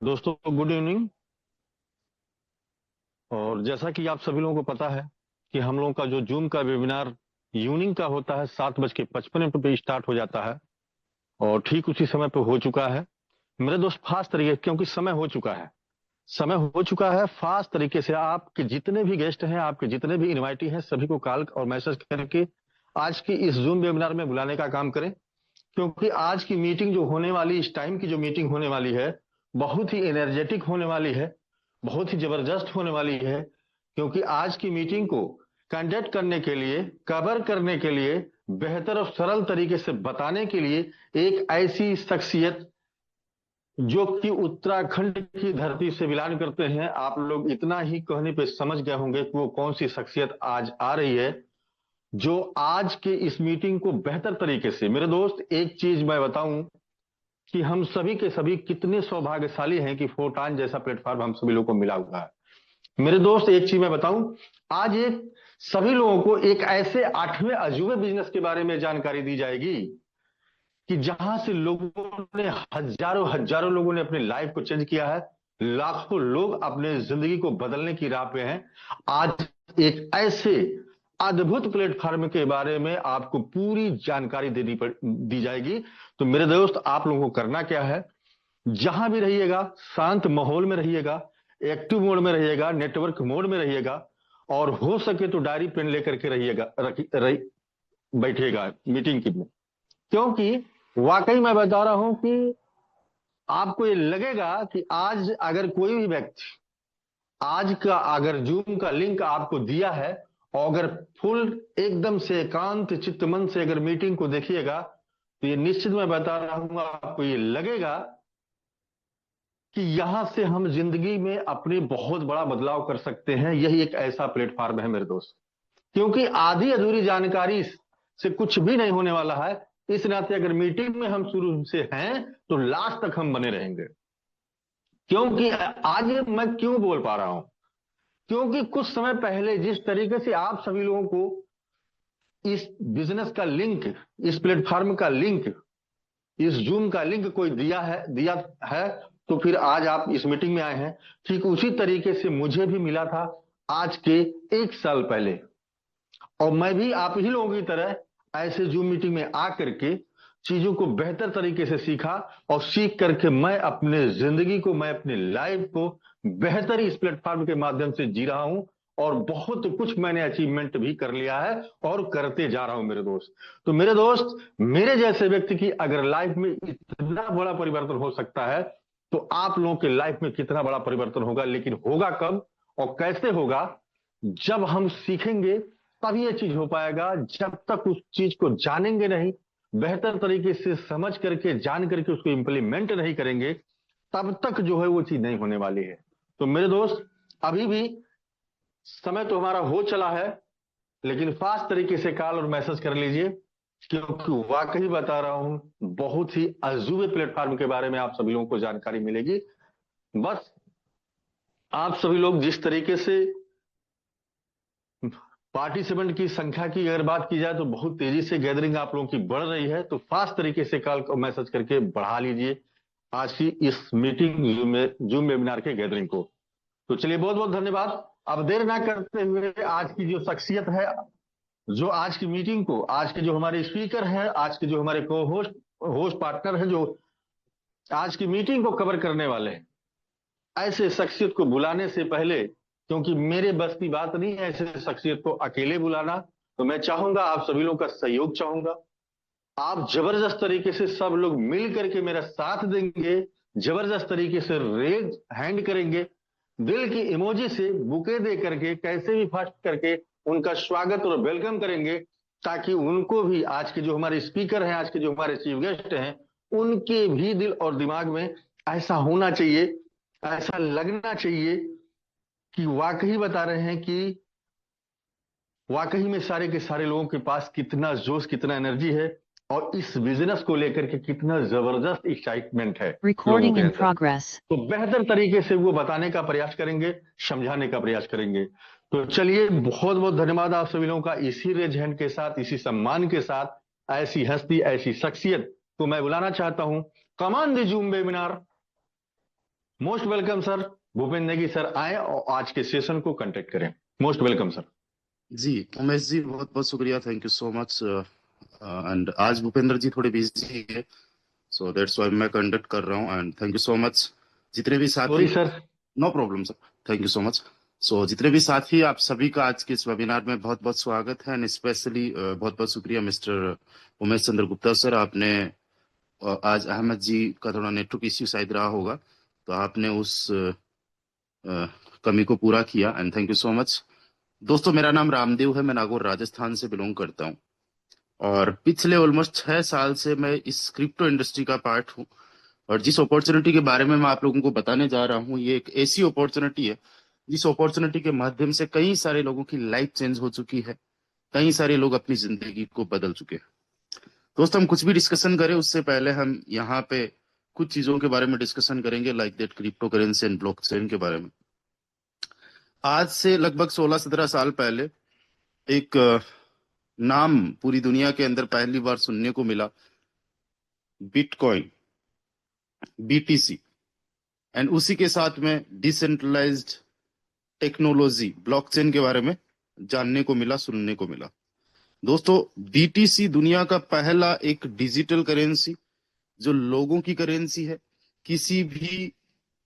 दोस्तों, good evening. और जैसा कि आप सभी लोगों को पता है कि हम लोगों का जो जूम का वेबिनार इवनिंग का होता है, 7:55 पे स्टार्ट हो जाता है। और ठीक उसी समय पे हो चुका है मेरे दोस्त, फास्ट तरीके, क्योंकि समय हो चुका है फास्ट तरीके से। आपके जितने भी गेस्ट हैं, आपके जितने भी इनवाइटी हैं, सभी को कॉल और मैसेज करके आज की इस जूम वेबिनार में बुलाने का काम करें। क्योंकि आज की मीटिंग जो होने वाली, इस टाइम की जो मीटिंग होने वाली है, बहुत ही एनर्जेटिक होने वाली है, बहुत ही जबरदस्त होने वाली है। क्योंकि आज की मीटिंग को कंडक्ट करने के लिए, कवर करने के लिए, बेहतर और सरल तरीके से बताने के लिए एक ऐसी शख्सियत जो कि उत्तराखंड की धरती से बिलोंग करते हैं, आप लोग इतना ही कहने पे समझ गए होंगे कि वो कौन सी शख्सियत आज आ रही है, जो आज के इस मीटिंग को बेहतर तरीके से। मेरे दोस्त, एक चीज मैं बताऊं कि हम सभी के सभी कितने सौभाग्यशाली हैं कि फोरटान जैसा प्लेटफॉर्म हम सभी लोगों को मिला हुआ है। मेरे दोस्त, एक चीज मैं बताऊं, आज एक सभी लोगों को एक ऐसे 8वें अजूबे बिजनेस के बारे में जानकारी दी जाएगी कि जहां से लोगों ने, हजारों हजारों लोगों ने अपने लाइफ को चेंज किया है, लाखों लोग अपने जिंदगी को बदलने की राह पे हैं। आज एक ऐसे अद्भुत प्लेटफॉर्म के बारे में आपको पूरी जानकारी दी जाएगी। तो मेरे दोस्त, आप लोगों को करना क्या है, जहां भी रहिएगा शांत माहौल में रहिएगा, एक्टिव मोड में रहिएगा, नेटवर्क मोड में रहिएगा, और हो सके तो डायरी पेन लेकर के बैठिएगा मीटिंग की में। क्योंकि वाकई मैं बता रहा हूं कि आपको ये लगेगा कि आज अगर कोई भी व्यक्ति आज का अगर जूम का लिंक आपको दिया है, और अगर फुल एकदम से एकांत चित्त मन से अगर मीटिंग को देखिएगा, तो ये निश्चित मैं बता रहा हूं, आपको ये लगेगा कि यहां से हम जिंदगी में अपनी बहुत बड़ा बदलाव कर सकते हैं। यही एक ऐसा प्लेटफॉर्म है मेरे दोस्त। क्योंकि आधी अधूरी जानकारी से कुछ भी नहीं होने वाला है। इस नाते अगर मीटिंग में हम शुरू से हैं तो लास्ट तक हम बने रहेंगे। क्योंकि आज मैं क्यों बोल पा रहा हूं, क्योंकि कुछ समय पहले जिस तरीके से आप सभी लोगों को इस बिजनेस का लिंक, इस प्लेटफॉर्म का लिंक, इस जूम का लिंक कोई दिया है, तो फिर आज आप इस मीटिंग में आए हैं। ठीक उसी तरीके से मुझे भी मिला था आज के 1 साल पहले। और मैं भी आप ही लोगों की तरह ऐसे जूम मीटिंग में आकर के चीजों को बेहतर तरीके से सीखा, और सीख करके मैं अपने जिंदगी को, मैं अपनी लाइफ को बेहतर इस प्लेटफॉर्म के माध्यम से जी रहा हूं। और बहुत कुछ मैंने अचीवमेंट भी कर लिया है और करते जा रहा हूं मेरे दोस्त। तो मेरे दोस्त, मेरे जैसे व्यक्ति की अगर लाइफ में इतना बड़ा परिवर्तन हो सकता है, तो आप लोगों के लाइफ में कितना बड़ा परिवर्तन होगा। लेकिन होगा कब और कैसे होगा? जब हम सीखेंगे तभी ये चीज हो पाएगा। जब तक उस चीज को जानेंगे नहीं, बेहतर तरीके से समझ करके, जान करके उसको इंप्लीमेंट नहीं करेंगे, तब तक जो है वो चीज नहीं होने वाली है। तो मेरे दोस्त, अभी भी समय तो हमारा हो चला है, लेकिन फास्ट तरीके से कॉल और मैसेज कर लीजिए। क्योंकि वाकई बता रहा हूं, बहुत ही अजूबे प्लेटफॉर्म के बारे में आप सभी लोगों को जानकारी मिलेगी। बस आप सभी लोग जिस तरीके से, पार्टिसिपेंट की संख्या की अगर बात की जाए तो बहुत तेजी से गैदरिंग आप लोगों की बढ़ रही है। तो फास्ट तरीके से कॉल को मैसेज करके बढ़ा लीजिए आज की इस मीटिंग में, जूम वेबिनार के गैदरिंग को। तो चलिए, बहुत बहुत धन्यवाद। अब देर ना करते हुए आज की जो शख्सियत है, जो आज की मीटिंग को, आज के जो हमारे स्पीकर हैं, आज के जो हमारे को होस्ट होस्ट पार्टनर हैं, जो आज की मीटिंग को कवर करने वाले हैं, ऐसे शख्सियत को बुलाने से पहले, क्योंकि मेरे बस की बात नहीं है ऐसे शख्सियत को अकेले बुलाना, तो मैं चाहूंगा, आप सभी लोगों का सहयोग चाहूंगा। आप जबरदस्त तरीके से सब लोग मिल करके मेरा साथ देंगे, जबरदस्त तरीके से रेज हैंड करेंगे, दिल की इमोजी से बुके दे करके, कैसे भी फास्ट करके उनका स्वागत और वेलकम करेंगे, ताकि उनको भी, आज के जो हमारे स्पीकर हैं, आज के जो हमारे चीफ गेस्ट हैं, उनके भी दिल और दिमाग में ऐसा होना चाहिए, ऐसा लगना चाहिए कि वाकई बता रहे हैं कि वाकई में सारे के सारे लोगों के पास कितना जोश, कितना एनर्जी है, और इस बिजनेस को लेकर के कितना जबरदस्त एक्साइटमेंट है लोगों Recording के in अंदर। progress. तो बेहतर तरीके से वो बताने का प्रयास करेंगे, समझाने का प्रयास करेंगे। तो चलिए, बहुत बहुत धन्यवाद आप सभी लोगों का। इसी रेज हैंड के साथ, इसी सम्मान के साथ, ऐसी हस्ती, ऐसी शख्सियत को मैं बुलाना चाहता हूं। Come on the Zoom webinar most welcome sir. Bhupendra Negi sir आए और आज के सेशन को कंडक्ट करें। Most welcome sir. जी उमेश जी, बहुत बहुत शुक्रिया। Thank you so much. And आज भूपेंद्र जी थोड़े बिजी है, सो दैट्स व्हाई मैं कंडक्ट कर रहा हूँ। And thank you so much जितने भी सॉरी साथी। Sir. No problem sir. Thank you so much. So जितने भी साथी, आप सभी का आज के इस वेबिनार में बहुत बहुत स्वागत है। एंड स्पेशली बहुत बहुत शुक्रिया मिस्टर उमेश चंद्र गुप्ता सर। आपने आज अहमद जी का थोड़ा नेटवर्क इश्यू शायद रहा होगा, तो आपने उस कमी को पूरा किया। And thank you so much. दोस्तों, मेरा नाम रामदेव है, मैं नागौर राजस्थान से बिलोंग करता हूँ। और पिछले ऑलमोस्ट 6 साल से मैं इस क्रिप्टो इंडस्ट्री का पार्ट हूँ। और जिस अपॉर्चुनिटी के बारे में मैं आप लोगों को बताने जा रहा हूँ, ये एक ऐसी अपॉर्चुनिटी है जिस अपॉर्चुनिटी के माध्यम से कई सारे लोगों की लाइफ चेंज हो चुकी है। कई सारे लोग अपनी जिंदगी को बदल चुके हैं। दोस्तों, हम कुछ भी डिस्कशन करें उससे पहले हम यहाँ पे कुछ चीजों के बारे में डिस्कशन करेंगे, like that crypto currency and blockchain के बारे में। आज से लगभग 16-17 साल पहले एक नाम पूरी दुनिया के अंदर पहली बार सुनने को मिला, बिटकॉइन, बीटीसी। एंड उसी के साथ में डिसेंट्रलाइज्ड टेक्नोलॉजी ब्लॉकचेन के बारे में जानने को मिला, सुनने को मिला। दोस्तों, बीटीसी दुनिया का पहला एक डिजिटल करेंसी, जो लोगों की करेंसी है। किसी भी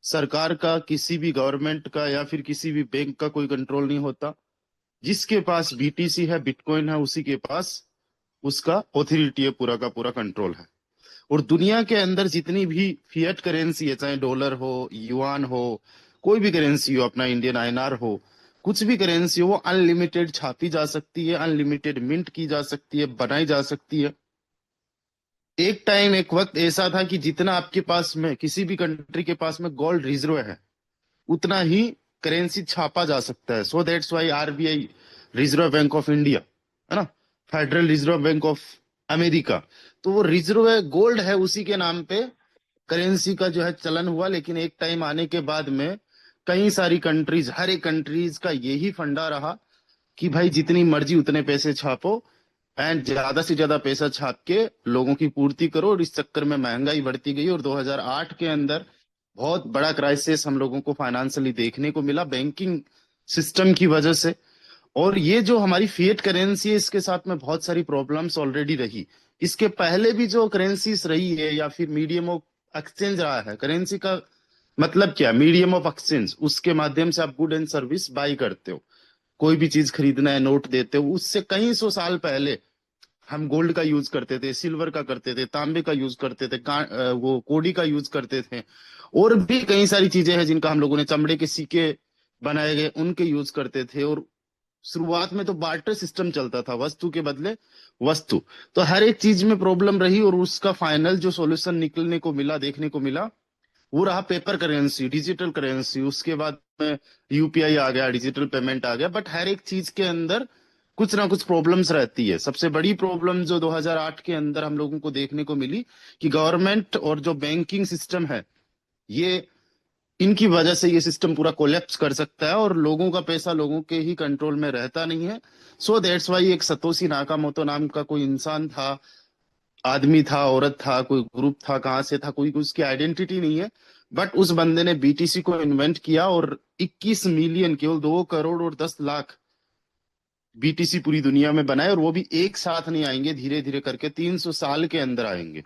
सरकार का, किसी भी गवर्नमेंट का या फिर किसी भी बैंक का कोई कंट्रोल नहीं होता। जिसके पास बीटीसी है, बिटकॉइन है, उसी के पास उसका ऑथोरिटी है, पूरा का पूरा कंट्रोल है। और दुनिया के अंदर जितनी भी फिएट करेंसी है, चाहे डॉलर हो, युआन हो, कोई भी करेंसी हो, अपना इंडियन आईएनआर हो, कुछ भी करेंसी हो, वो अनलिमिटेड छापी जा सकती है, अनलिमिटेड मिंट की जा सकती है, बनाई जा सकती है। एक टाइम, एक वक्त ऐसा था कि जितना आपके पास में, किसी भी कंट्री के पास में गोल्ड रिजर्व है, उतना ही करेंसी छापा जा सकता है। So that's why RBI, reserve bank of India, है ना, federal reserve bank of America, तो वो रिजर्व है, गोल्ड है, उसी के नाम पे करेंसी का जो है चलन हुआ। लेकिन एक टाइम आने के बाद में कई सारी कंट्रीज, हर एक कंट्रीज का यही फंडा रहा कि भाई जितनी मर्जी उतने पैसे छापो, एंड ज्यादा से ज्यादा पैसा छाप के लोगों की पूर्ति करो। और इस चक्कर में महंगाई बढ़ती गई और 2008 के अंदर बहुत बड़ा क्राइसिस हम लोगों को फाइनेंशियली देखने को मिला, बैंकिंग सिस्टम की वजह से। और ये जो हमारी फिएट करेंसी है, इसके साथ में बहुत सारी प्रॉब्लम्स ऑलरेडी रही। इसके पहले भी जो करेंसीज रही है या फिर मीडियम ऑफ एक्सचेंज रहा है, करेंसी का मतलब क्या, मीडियम ऑफ एक्सचेंज, उसके माध्यम से आप गुड एंड सर्विस बाई करते हो, कोई भी चीज खरीदना है नोट देते हो। उससे कई सौ साल पहले हम गोल्ड का यूज करते थे, सिल्वर का करते थे, तांबे का यूज करते थे, वो कोडी का यूज करते थे। और भी कई सारी चीजें हैं जिनका हम लोगों ने, चमड़े के सिक्के बनाए गए, उनके यूज करते थे। और शुरुआत में तो बार्टर सिस्टम चलता था, वस्तु के बदले वस्तु। तो हर एक चीज में प्रॉब्लम रही और उसका फाइनल जो सॉल्यूशन निकलने को मिला, देखने को मिला, वो रहा पेपर करेंसी, डिजिटल करेंसी। उसके बाद में यूपीआई आ गया, डिजिटल पेमेंट आ गया। बट हर एक चीज के अंदर कुछ ना कुछ प्रॉब्लम्स रहती है। सबसे बड़ी प्रॉब्लम जो 2008 के अंदर हम लोगों को देखने को मिली कि गवर्नमेंट और जो बैंकिंग सिस्टम है, ये, इनकी वजह से ये सिस्टम पूरा कोलैप्स कर सकता है और लोगों का पैसा लोगों के ही कंट्रोल में रहता नहीं है। सो दैट्स वाई एक सतोशी नाकामोतो नाम का कोई इंसान था, आदमी था, औरत था, कोई ग्रुप था, कहाँ से था, कोई उसकी आइडेंटिटी नहीं है। बट उस बंदे ने बीटीसी को इन्वेंट किया और 21 मिलियन, केवल 2 करोड़ और 10 लाख बीटीसी पूरी दुनिया में बनाए। और वो भी एक साथ नहीं आएंगे, धीरे धीरे करके 300 साल के अंदर आएंगे।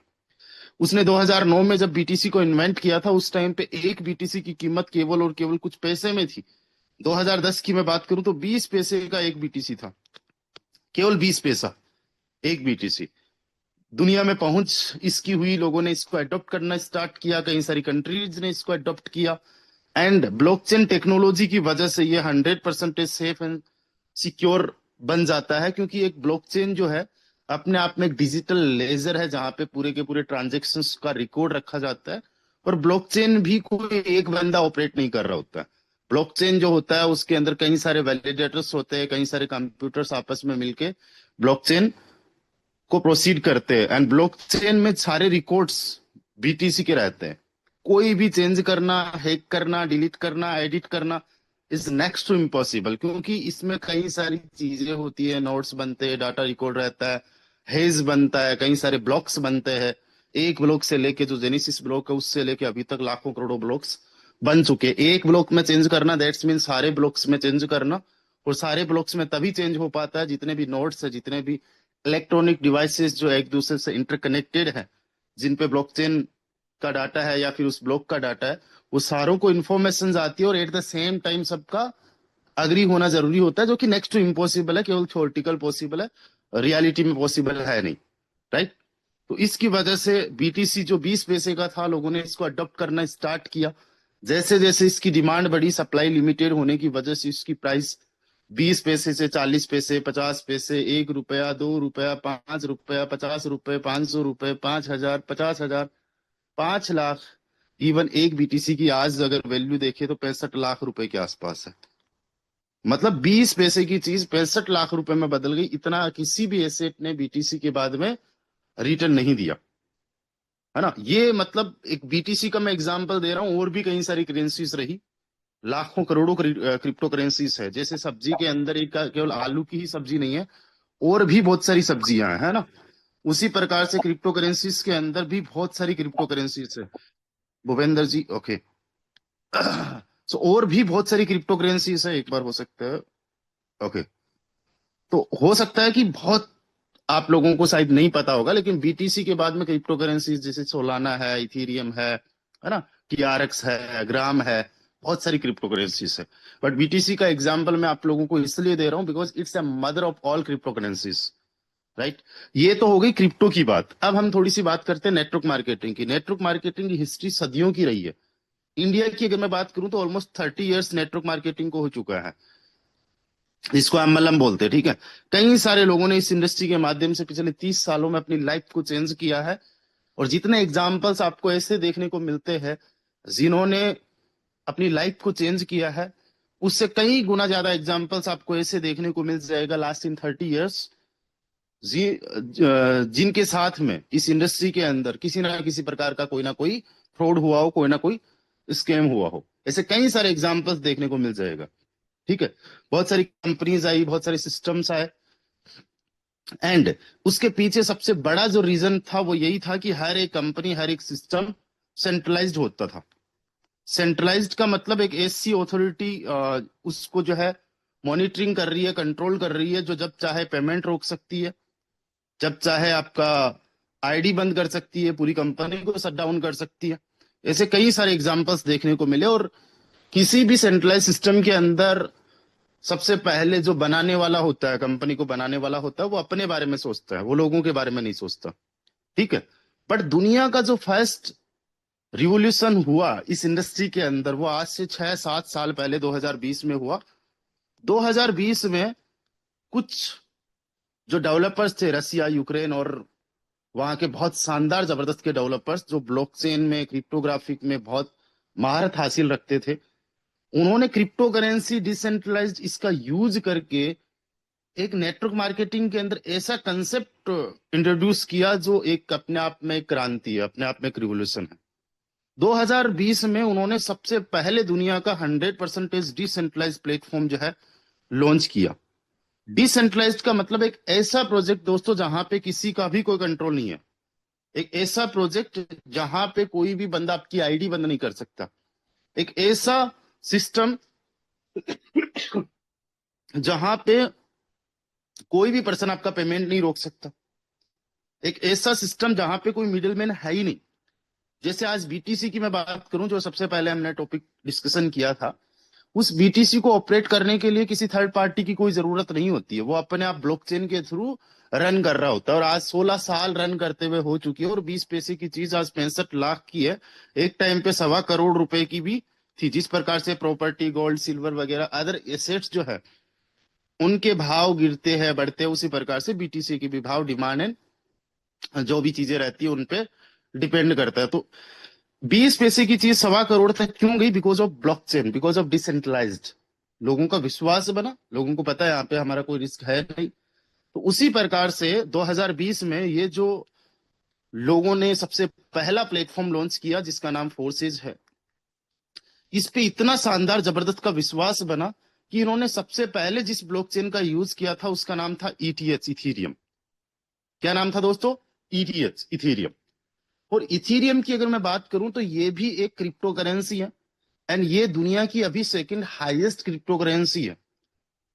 उसने 2009 में जब बीटीसी को इन्वेंट किया था, उस टाइम पे एक बीटीसी की कीमत केवल और केवल कुछ पैसे में थी। 2010 की मैं बात करूं तो 20 पैसे का एक बीटीसी था, केवल 20 पैसा एक बीटीसी। दुनिया में पहुंच इसकी हुई, लोगों ने इसको अडॉप्ट करना स्टार्ट किया, कई सारी कंट्रीज ने इसको अडॉप्ट किया। एंड ब्लॉकचेन टेक्नोलॉजी की वजह से ये 100% सेफ एंड सिक्योर बन जाता है, क्योंकि एक ब्लॉकचेन जो है अपने आप में एक डिजिटल लेजर है, जहां पे पूरे के पूरे ट्रांजेक्शन्स का रिकॉर्ड रखा जाता है। और ब्लॉकचेन भी कोई एक बंदा ऑपरेट नहीं कर रहा होता है। ब्लॉकचेन जो होता है उसके अंदर कई सारे वैलिडेटर्स होते हैं, कई सारे कंप्यूटर्स आपस में मिलके ब्लॉकचेन को प्रोसीड करते हैं। एंड ब्लॉकचेन में सारे रिकॉर्ड्स बीटीसी के रहते हैं। कोई भी चेंज करना, हैक करना, डिलीट करना, एडिट करना इज नेक्स्ट टू इम्पॉसिबल, क्योंकि इसमें कई सारी चीजें होती है, नोट्स बनते हैं, डाटा रिकॉर्ड रहता है, हेज बनता है, कई सारे ब्लॉक्स बनते हैं। एक ब्लॉक से लेके, जो जेनेसिस ब्लॉक है, उससे लेके अभी तक लाखों करोड़ों ब्लॉक्स बन चुके। एक ब्लॉक में चेंज करना दैट्स मीन सारे ब्लॉक्स में चेंज करना, और सारे ब्लॉक्स में तभी चेंज हो पाता है जितने भी नोड्स है, जितने भी इलेक्ट्रॉनिक डिवाइसेस जो एक दूसरे से इंटरकनेक्टेड है, जिन पे ब्लॉकचेन का डाटा है या फिर उस ब्लॉक का डाटा है, वो सारों को इन्फॉर्मेशन आती है और एट द सेम टाइम सबका अग्री होना जरूरी होता है, जो कि नेक्स्ट टू इम्पॉसिबल है, केवल थ्योरेटिकल पॉसिबल है, रियलिटी में पॉसिबल है नहीं। राइट। तो इसकी वजह से बीटीसी जो 20 पैसे का था, लोगों ने इसको अडॉप्ट करना स्टार्ट किया। जैसे जैसे इसकी डिमांड बढ़ी, सप्लाई लिमिटेड होने की वजह से इसकी प्राइस 20 पैसे से 40 पैसे, 50 पैसे, 1 रुपया, 2 रुपया, 5 रुपया, 50 रुपए, 500 रुपए, 5,000, 50,000, 5 लाख, इवन एक बीटीसी की आज अगर वैल्यू देखे तो 65 लाख रुपए के आसपास है। मतलब 20 पैसे की चीज 65 लाख रुपए में बदल गई। इतना किसी भी एसेट ने बीटीसी के बाद में रिटर्न नहीं दिया, है ना। ये मतलब एक बीटीसी का मैं एग्जांपल दे रहा हूं, और भी कई सारी करेंसीज रही, लाखों करोड़ों क्रिप्टो करेंसीज है। जैसे सब्जी के अंदर एक केवल आलू की ही सब्जी नहीं है, और भी बहुत सारी सब्जियां हैं, है ना। उसी प्रकार से क्रिप्टो करेंसीज के अंदर भी बहुत सारी क्रिप्टो करेंसीज है। भूपेंद्र जी, ओके। सो और भी बहुत सारी क्रिप्टो करेंसीज है, एक बार हो सकता है, ओके। तो हो सकता है कि बहुत आप लोगों को शायद नहीं पता होगा, लेकिन बीटीसी के बाद में क्रिप्टो करेंसीज जैसे सोलाना है, इथीरियम है ना, टीआरएक्स है, ग्राम है, बहुत सारी क्रिप्टो करेंसीज है। बट बीटीसी का एग्जांपल मैं आप लोगों को इसलिए दे रहा हूं because it's a mother of all crypto currencies. Right. ये तो हो गई क्रिप्टो की बात। अब हम थोड़ी सी बात करते हैं नेटवर्क मार्केटिंग की। नेटवर्क मार्केटिंग की हिस्ट्री सदियों की रही है। इंडिया की अगर मैं बात करूं तो ऑलमोस्ट 30 ईयर्स नेटवर्क मार्केटिंग को हो चुका है। इसको एमएलएम बोलते हैं, ठीक है। कई सारे लोगों ने इस इंडस्ट्री के माध्यम से पिछले 30 सालों में अपनी लाइफ को चेंज किया है। और जितने एग्जाम्पल्स आपको ऐसे देखने को मिलते हैं जिन्होंने अपनी लाइफ को चेंज किया है, उससे कई गुना ज्यादा एग्जाम्पल्स आपको ऐसे देखने को मिल जाएगा लास्ट इन 30 ईयर्स, जिनके साथ में इस इंडस्ट्री के अंदर किसी ना किसी प्रकार का कोई ना कोई फ्रॉड हुआ हो, कोई ना कोई स्कैम हुआ हो। ऐसे कई सारे एग्जाम्पल्स देखने को मिल जाएगा, ठीक है। बहुत सारी कंपनीज आई, बहुत सारे सिस्टम्स आए, एंड उसके पीछे सबसे बड़ा जो रीजन था वो यही था कि हर एक कंपनी, हर एक सिस्टम सेंट्रलाइज्ड होता था। सेंट्रलाइज्ड का मतलब एक ऐसी अथॉरिटी उसको जो है मॉनिटरिंग कर रही है, कंट्रोल कर रही है, जो जब चाहे पेमेंट रोक सकती है, जब चाहे आपका आईडी बंद कर सकती है, पूरी कंपनी को शट डाउन कर सकती है। ऐसे कई सारे एग्जांपल्स देखने को मिले। और किसी भी सेंट्रलाइज सिस्टम के अंदर सबसे पहले जो बनाने वाला होता है, कंपनी को बनाने वाला होता है, वो अपने बारे में सोचता है, वो लोगों के बारे में नहीं सोचता, ठीक है। बट दुनिया का जो फर्स्ट रिवोल्यूशन हुआ इस इंडस्ट्री के अंदर, वो आज से 6-7 साल पहले 2020 में हुआ। 2020 में कुछ जो डेवलपर्स थे, रसिया, यूक्रेन और वहां के बहुत शानदार जबरदस्त के डेवलपर्स, जो ब्लॉकचेन में, क्रिप्टोग्राफिक में बहुत महारत हासिल रखते थे, उन्होंने क्रिप्टो करेंसी डिसेंट्रलाइज्ड इसका यूज करके एक नेटवर्क मार्केटिंग के अंदर ऐसा कंसेप्ट इंट्रोड्यूस किया जो एक अपने आप में एक क्रांति है, अपने आप में एक रिवोल्यूशन है। 2020 में उन्होंने सबसे पहले दुनिया का 100% डिसेंट्रलाइज्ड प्लेटफॉर्म जो है लॉन्च किया। डिसेंट्रलाइज्ड का मतलब एक ऐसा प्रोजेक्ट दोस्तों जहां पे किसी का भी कोई कंट्रोल नहीं है। एक ऐसा प्रोजेक्ट जहां पे कोई भी बंदा आपकी आईडी बंद नहीं कर सकता। एक ऐसा सिस्टम जहां पे कोई भी पर्सन आपका पेमेंट नहीं रोक सकता। एक ऐसा सिस्टम जहां पे कोई मिडिलमैन है ही नहीं। जैसे आज बीटीसी की मैं बात करूं, जो सबसे पहले हमने टॉपिक डिस्कशन किया था, उस बीटीसी को ऑपरेट करने के लिए किसी थर्ड पार्टी की कोई जरूरत नहीं होती है। वो अपने आप ब्लॉकचेन के थ्रू रन कर रहा होता है, और आज 16 साल रन करते हुए हो चुकी है। और 20 पैसे की चीज आज 65 लाख की है। एक टाइम पे 1.25 करोड़ रुपए की भी थी। जिस प्रकार से प्रॉपर्टी, गोल्ड, सिल्वर वगैरह अदर एसेट्स जो है उनके भाव गिरते हैं, बढ़ते हैं, उसी प्रकार से बीटीसी की भी भाव, डिमांड एंड जो भी चीजें रहती है उन पे डिपेंड करता है। तो 20 पैसे की चीज 1.25 करोड़ तक क्यों गई? Because of blockchain, because of decentralised. लोगों का विश्वास बना, लोगों को पता है यहाँ पे हमारा कोई रिस्क है नहीं। तो उसी प्रकार से 2020 में ये जो लोगों ने सबसे पहला प्लेटफॉर्म लॉन्च किया जिसका नाम फोर्सेज है, इस पे इतना शानदार जबरदस्त का विश्वास बना कि इन्होंने सबसे पहले जिस ब्लॉकचेन का यूज किया था उसका नाम था ईटीएच, इथीरियम। क्या नाम था दोस्तों? ETH, Ethereum. और इथीरियम की अगर मैं बात करूं तो ये भी एक क्रिप्टो करेंसी है। एंड ये दुनिया की अभी सेकंड हाईएस्ट क्रिप्टो करेंसी है,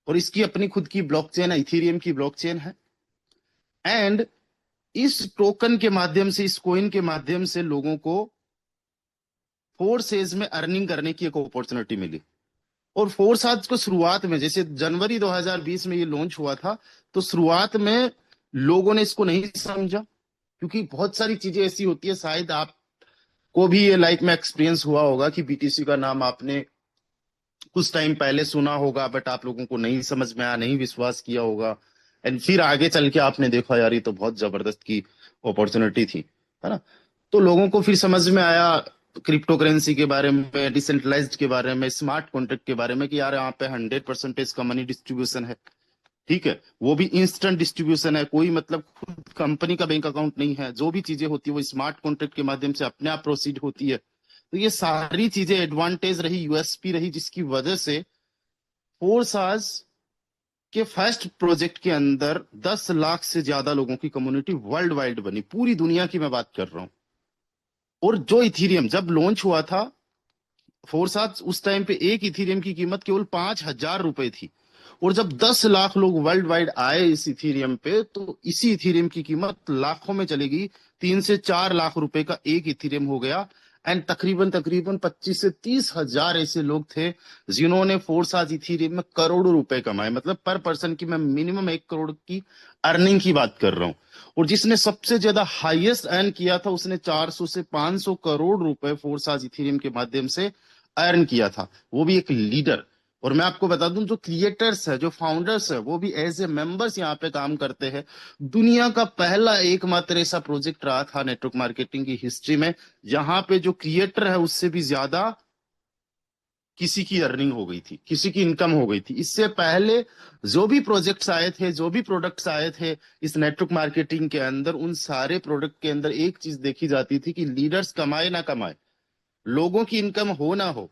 और इसकी अपनी खुद की ब्लॉकचेन है, इथेरियम की ब्लॉकचेन है। एंड इस टोकन के माध्यम से, इस कॉइन के माध्यम से लोगों को 4 सेज में अर्निंग करने की एक अपॉर्चुनिटी मिली। और फोर्स आज को शुरुआत में, जैसे जनवरी 2020 में ये लॉन्च हुआ था, तो शुरुआत में लोगों ने इसको नहीं समझा, क्योंकि बहुत सारी चीजें ऐसी होती है, शायद आपको भी ये लाइफ में एक्सपीरियंस हुआ होगा कि बीटीसी का नाम आपने कुछ टाइम पहले सुना होगा, बट आप लोगों को नहीं समझ में आया, नहीं विश्वास किया होगा। एंड फिर आगे चल के आपने देखा यार ये तो बहुत जबरदस्त की अपॉर्चुनिटी थी, है ना। तो लोगों को फिर समझ में आया क्रिप्टो करेंसी के बारे में, डिसेंट्रलाइज्ड के बारे में, स्मार्ट कॉन्ट्रैक्ट के बारे में, कि यार यहाँ पे 100% का मनी डिस्ट्रीब्यूशन है। ठीक है, वो भी इंस्टेंट डिस्ट्रीब्यूशन है, कोई मतलब खुद कंपनी का बैंक अकाउंट नहीं है। जो भी चीजें होती है वो स्मार्ट कॉन्ट्रैक्ट के माध्यम से अपने आप प्रोसीड होती है। तो ये सारी चीजें एडवांटेज रही, यूएसपी रही, जिसकी वजह से फोर्साज के फर्स्ट प्रोजेक्ट के अंदर 10 लाख से ज्यादा लोगों की कम्युनिटी वर्ल्ड वाइड बनी, पूरी दुनिया की मैं बात कर रहा हूं। और जो इथीरियम जब लॉन्च हुआ था फोर्साज, उस टाइम पे एक इथीरियम की कीमत केवल 5,000 रुपए थी। और जब 10 लाख लोग वर्ल्ड वाइड आए इस इथीरियम पे, तो इसी इथीरियम की कीमत लाखों में चली गई, 3 से 4 लाख रुपए का एक इथीरियम हो गया। एंड तकरीबन तकरीबन 25 से 30 हजार ऐसे लोग थे जिन्होंने फोर्साज इथीरियम में करोड़ों रुपए कमाए। मतलब पर पर्सन की मैं मिनिमम 1 करोड़ की अर्निंग की बात कर रहा हूं। और जिसने सबसे ज्यादा हाईएस्ट अर्न किया था, उसने 400 से 500 करोड़ रुपए फोर्साज इथीरियम के माध्यम से अर्न किया था, वो भी एक लीडर। और मैं आपको बता दूं, जो क्रिएटर्स है, जो फाउंडर्स है, वो भी एज ए मेंबर्स यहाँ पे काम करते हैं। दुनिया का पहला एकमात्र ऐसा प्रोजेक्ट रहा था नेटवर्क मार्केटिंग की हिस्ट्री में, जहां पे जो क्रिएटर है उससे भी ज्यादा किसी की अर्निंग हो गई थी, किसी की इनकम हो गई थी। इससे पहले जो भी प्रोजेक्ट्स आए थे, जो भी प्रोडक्ट्स आए थे इस नेटवर्क मार्केटिंग के अंदर, उन सारे प्रोडक्ट के अंदर एक चीज देखी जाती थी कि लीडर्स कमाए ना कमाए, लोगों की इनकम हो ना हो,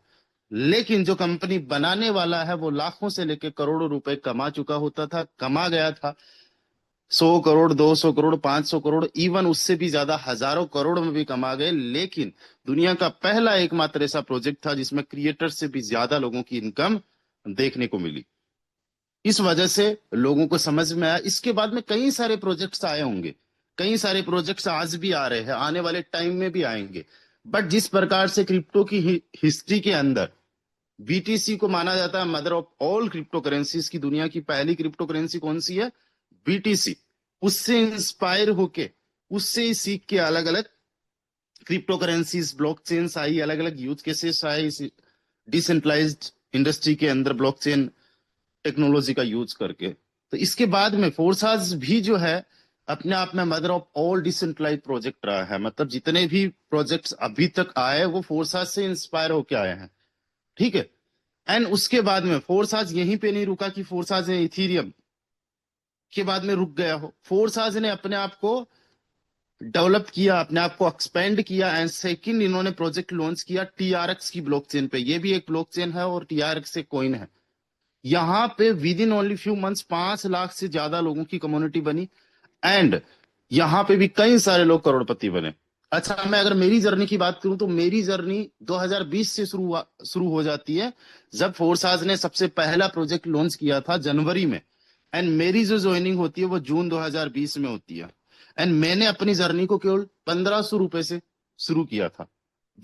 लेकिन जो कंपनी बनाने वाला है वो लाखों से लेकर करोड़ों रुपए कमा चुका होता था, कमा गया था। 100 करोड़, 200 करोड़, 500 करोड़, इवन उससे भी ज्यादा हजारों करोड़ में भी कमा गए। लेकिन दुनिया का पहला एकमात्र ऐसा प्रोजेक्ट था जिसमें क्रिएटर से भी ज्यादा लोगों की इनकम देखने को मिली। इस वजह से लोगों को समझ में आया। इसके बाद में कई सारे प्रोजेक्ट्स आए होंगे, कई सारे प्रोजेक्ट्स आज भी आ रहे हैं, आने वाले टाइम में भी आएंगे। बट जिस प्रकार से क्रिप्टो की हिस्ट्री के अंदर बीटीसी को माना जाता है mother of all crypto currencies, की दुनिया की पहली क्रिप्टो करेंसी कौन सी है? बीटीसी। उससे इंस्पायर होके, उससे ही सीख के अलग अलग क्रिप्टो करेंसीज, ब्लॉकचेन्स आई, अलग अलग यूज केसेस आए इस डिसेंट्रलाइज्ड इंडस्ट्री के अंदर ब्लॉकचेन टेक्नोलॉजी का यूज करके। तो इसके बाद में फोर्साज भी जो है अपने आप में mother of all decentralise project रहा है। मतलब जितने भी प्रोजेक्ट्स अभी तक आए वो फोर्साज से इंस्पायर होके आए हैं। ठीक है। एंड उसके बाद में फोर्साज यहीं पे नहीं रुका कि फोर्साज ने इथीरियम के बाद में रुक गया हो। फोर्साज ने अपने आप को डेवलप किया, अपने आप को एक्सपेंड किया। एंड सेकंड इन्होंने प्रोजेक्ट लॉन्च किया टीआरएक्स की ब्लॉकचेन पे। ये भी एक ब्लॉकचेन है और टीआरएक्स एक कॉइन है। यहाँ पे with in only few months 5 lakh से ज्यादा लोगों की कम्युनिटी बनी। एंड यहाँ पे भी कई सारे लोग करोड़पति बने। अच्छा, मैं अगर मेरी जर्नी की बात करूं तो मेरी जर्नी 2020 से शुरू हो जाती है, जब फोर्साज ने सबसे पहला प्रोजेक्ट लॉन्च किया था जनवरी में। एंड मेरी जो ज्वाइनिंग होती है वो जून 2020 में होती है। एंड मैंने अपनी जर्नी को केवल 1,500 रुपए से शुरू किया था,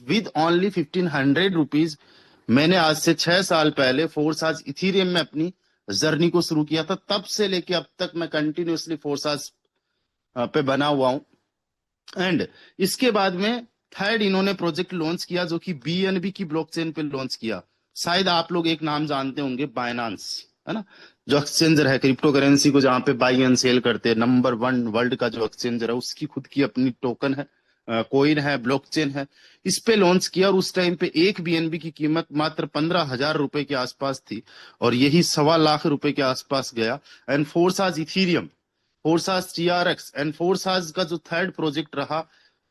विद ओनली 1,500 रुपीज। मैंने आज से 6 साल पहले फोर्साज इथीरियम में अपनी जर्नी को शुरू किया था। तब से लेके अब तक मैं कंटिन्यूअसली फोर्साज पे बना हुआ हूं। एंड इसके बाद में थर्ड इन्होंने प्रोजेक्ट लॉन्च किया, जो कि बीएनबी की ब्लॉकचेन पे लॉन्च किया। शायद आप लोग एक नाम जानते होंगे, बाइनांस, है ना, जो एक्सचेंजर है क्रिप्टो करेंसी को जहां पे बाई एंड सेल करते हैं। नंबर 1 वर्ल्ड का जो एक्सचेंजर है, उसकी खुद की अपनी टोकन है, कोइन है, ब्लॉकचेन है। इस पे लॉन्च किया और उस टाइम पे एक बीएनबी की कीमत मात्र 15,000 रुपए के आसपास थी, और यही 1.25 लाख रुपए के आसपास गया। And Forsage Ethereum, Forsage TRX and Forsage का जो थर्ड प्रोजेक्ट रहा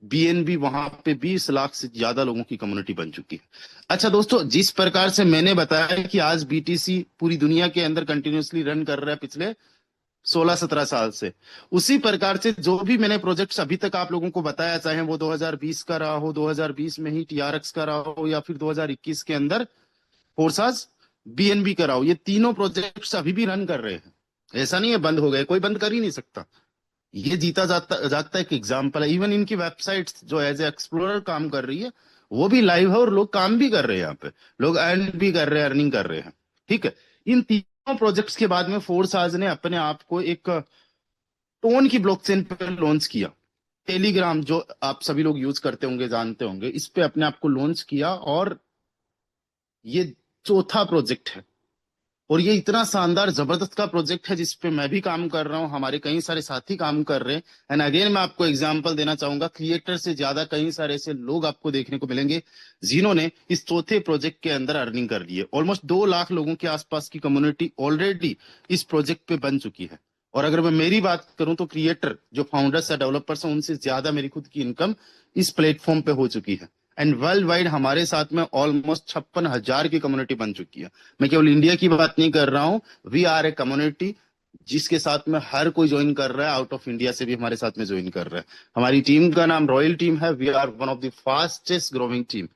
बीएनबी, वहां पे 20 लाख से ज्यादा लोगों की कम्युनिटी बन चुकी है। अच्छा दोस्तों, जिस प्रकार से मैंने बताया कि आज बीटीसी पूरी दुनिया के अंदर कंटिन्यूअसली रन कर रहा है पिछले 16-17 साल से। उसी प्रकार से जो भी मैंने प्रोजेक्ट्स अभी तक आप लोगों को बताया, चाहे वो 2020 का रहा हो, 2020 में ही टीआरएक्स का रहा हो, या फिर 2021 के अंदर फोर्साज बीएनबी का रहा हो, ये तीनों प्रोजेक्ट्स अभी भी रन कर रहे हैं। ऐसा नहीं है बंद हो गए, कोई बंद कर ही नहीं सकता। ये जीता जाता जागता एक एग्जाम्पल है। इवन इनकी वेबसाइट्स जो एज ए एक्सप्लोरर काम कर रही है, वो भी लाइव है, और लोग काम भी कर रहे हैं यहाँ पे, लोग अर्न भी कर रहे हैं, अर्निंग कर रहे हैं। ठीक है। इन तीनों प्रोजेक्ट्स के बाद में फोर्साज ने अपने आप को एक टोन की ब्लॉकचेन पे लॉन्च किया। टेलीग्राम जो आप सभी लोग यूज करते होंगे, जानते होंगे, इस पे अपने आप को लॉन्च किया, और ये चौथा प्रोजेक्ट है। और ये इतना शानदार जबरदस्त का प्रोजेक्ट है जिसपे मैं भी काम कर रहा हूँ, हमारे कई सारे साथी काम कर रहे हैं। एंड अगेन मैं आपको एग्जांपल देना चाहूंगा, क्रिएटर से ज्यादा कई सारे ऐसे लोग आपको देखने को मिलेंगे जिन्होंने इस चौथे प्रोजेक्ट के अंदर अर्निंग कर ली है। ऑलमोस्ट 2 लाख लोगों के आसपास की कम्युनिटी ऑलरेडी इस प्रोजेक्ट पे बन चुकी है। और अगर मैं मेरी बात करूं तो क्रिएटर जो फाउंडर्स है, डेवलपर्स हैं, उनसे ज्यादा मेरी खुद की इनकम इस प्लेटफॉर्म पे हो चुकी है। एंड वर्ल्ड वाइड हमारे साथ में ऑलमोस्ट 56,000 की कम्युनिटी बन चुकी है। मैं केवल इंडिया की बात नहीं कर रहा हूं, वी आर ए कम्युनिटी जिसके साथ में हर कोई ज्वाइन कर रहा है, आउट ऑफ इंडिया से भी हमारे साथ में ज्वाइन कर रहा है। हमारी टीम का नाम रॉयल टीम है। We are one of the fastest growing team.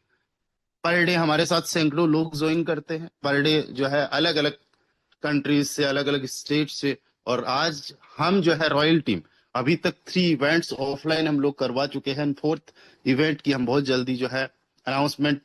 Per day हमारे साथ सैकड़ों लोग ज्वाइन करते हैं, पर डे जो है अलग अलग कंट्रीज से, अलग अलग स्टेट से। और आज हम जो है रॉयल टीम, अभी तक 3 इवेंट्स ऑफलाइन हम लोग करवा चुके हैं। 4th इवेंट की हम बहुत जल्दी जो है अनाउंसमेंट